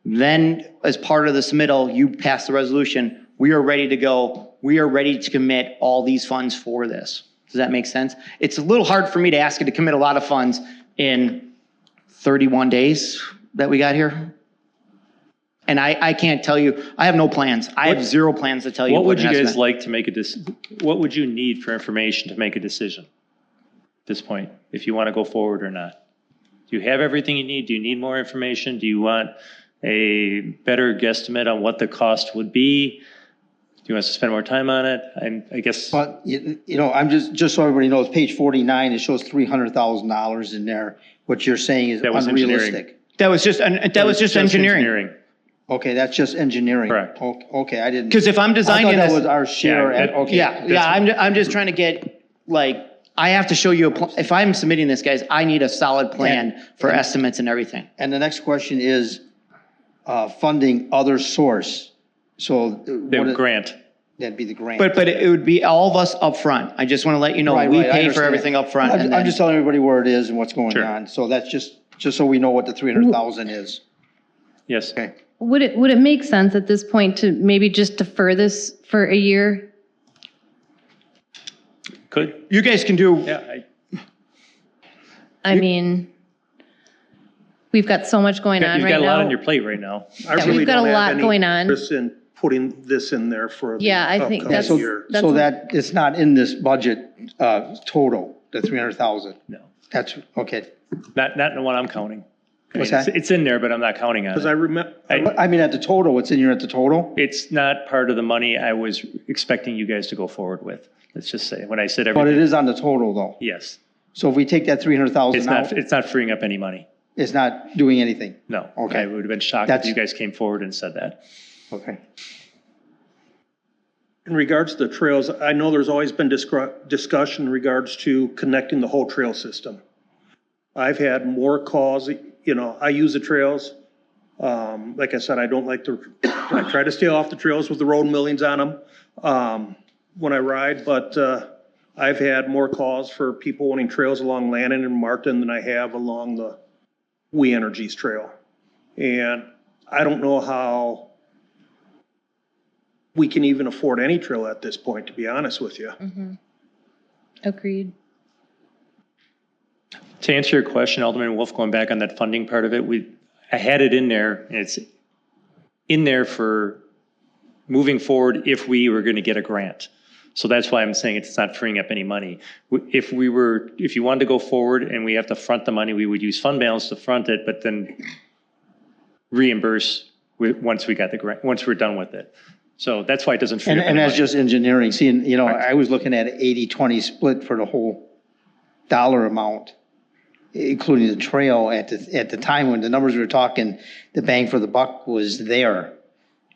then as part of the submittal, you pass the resolution. We are ready to go. We are ready to commit all these funds for this. Does that make sense? It's a little hard for me to ask you to commit a lot of funds in 31 days that we got here. And I can't tell you, I have no plans. I have zero plans to tell you. What would you an guys estimate. like to make what would you need for information to make a decision at this point, if you want to go forward or not? Do you have everything you need? Do you need more information? Do you want a better guesstimate on what the cost would be? Do you want us to spend more time on it? I guess. But, you know, I'm just so everybody knows, page 49, it shows $300,000 in there. What you're saying is That was engineering. unrealistic. That was just engineering. Okay, that's just engineering. Correct. Okay, I didn't. Because if I'm I designing thought this. that was our share. Yeah, Okay. Yeah, I'm just trying to get, like, I have to show you, if I'm submitting this, guys, I need a solid plan for estimates and everything. And the next question is funding other source. So The grant. that'd be the grant. But it would be all of us up front. I just want to let you know, Right, we right, I pay for understand. everything up front. and I'm then- just telling everybody where it is and what's going Sure. on. So that's just so we know what the 300,000 is. Yes. Okay. Would it make sense at this point to maybe just defer this for a year? Could. You guys can do, Yeah. I mean, we've got so much going on You've right got a lot on now. your plate right now. I Yeah, really we've got don't a have lot any going on. interest in putting this in there for the Yeah, I think upcoming that's- So, year. That's so what- that it's not in this budget total, the 300,000. No. That's, okay. Not in the one I'm counting. I What's mean, that? It's in there, but I'm not counting on Because I it. remember, I mean, at the total, it's in here at the total? It's not part of the money I was expecting you guys to go forward with. Let's just say, when I said But it everything, is on the total though. yes. So if we take that 300,000 out, It's not freeing up any money. it's not doing anything. No. Okay. I would have been shocked if That's- you guys came forward and said that. Okay. in regards to the trails, I know there's always been discussion in regards to connecting the whole trail system. I've had more calls, you know, I use the trails. Like I said, I try to stay off the trails with the road millings on them when I ride, but I've had more calls for people wanting trails along Lannon and Martin than I have along the We Energies Trail. And I don't know how we can even afford any trail at this point, to be honest with you. Agreed. To answer your question, Alderman Wolf, going back on that funding part of it, I had it in there, and in there for moving forward if we were going to get a grant. So that's why I'm saying it's not freeing up any money. If you wanted to go forward and we have to front the money, we would use fund balance to front it, but then reimburse once we got the grant, once we're done with it. So that's why it doesn't free up And any that's money. just engineering. Seeing, you know, I was looking at an 80-20 split for the whole dollar amount, including the trail at the time when the numbers we were talking, the bang for the buck was there,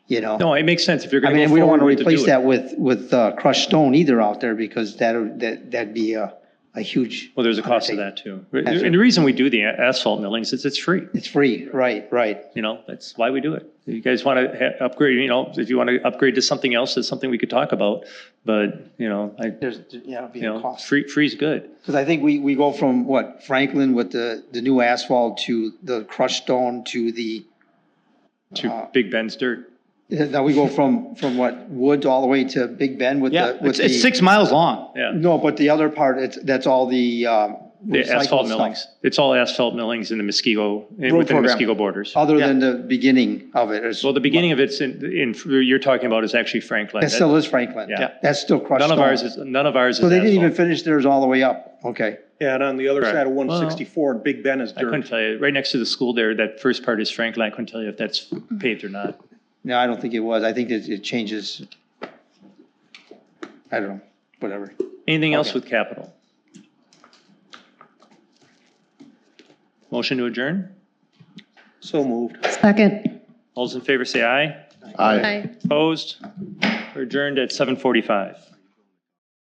you know? No, it makes sense if you're I going to mean, go we don't want forward to to do replace it. that with crushed stone either out there because that'd be a huge. Well, there's a cost to undertaking. that too. And the reason we do the asphalt millings is it's free. It's free, right. You know, that's why we do it. If you guys want to upgrade, you know, if you want to upgrade to something else, it's something we could talk about. But, you know, It'll be a cost. free's good. Because I think we go from what, Franklin with the new asphalt to the crushed stone to the, To Big Ben's dirt. now we go from what, Woods all the way to Big Ben with Yeah, the. with it's the- 6 miles long. Yeah. No, but the other part, that's all the. The recycled asphalt stuff. millings. It's all asphalt millings in the Muskego, within the program. Muskego borders. Other than the beginning of it. Well, the beginning of it's you're talking about is actually Franklin. That still is Franklin. Yeah. That's still crushed None stone. of ours is So they didn't even asphalt. finish theirs all the way up. Okay. Yeah, and on the other Correct. side of 164, Big Ben is I couldn't dirt. tell you. Right next to the school there, that first part is Franklin. I couldn't tell you if that's paved or not. No, I don't think it was. I think that it changes. I don't know, whatever. Anything else Okay. with capital? Motion to adjourn? So moved. Second. All those in favor say aye. Aye. Opposed? We're adjourned at 7:45.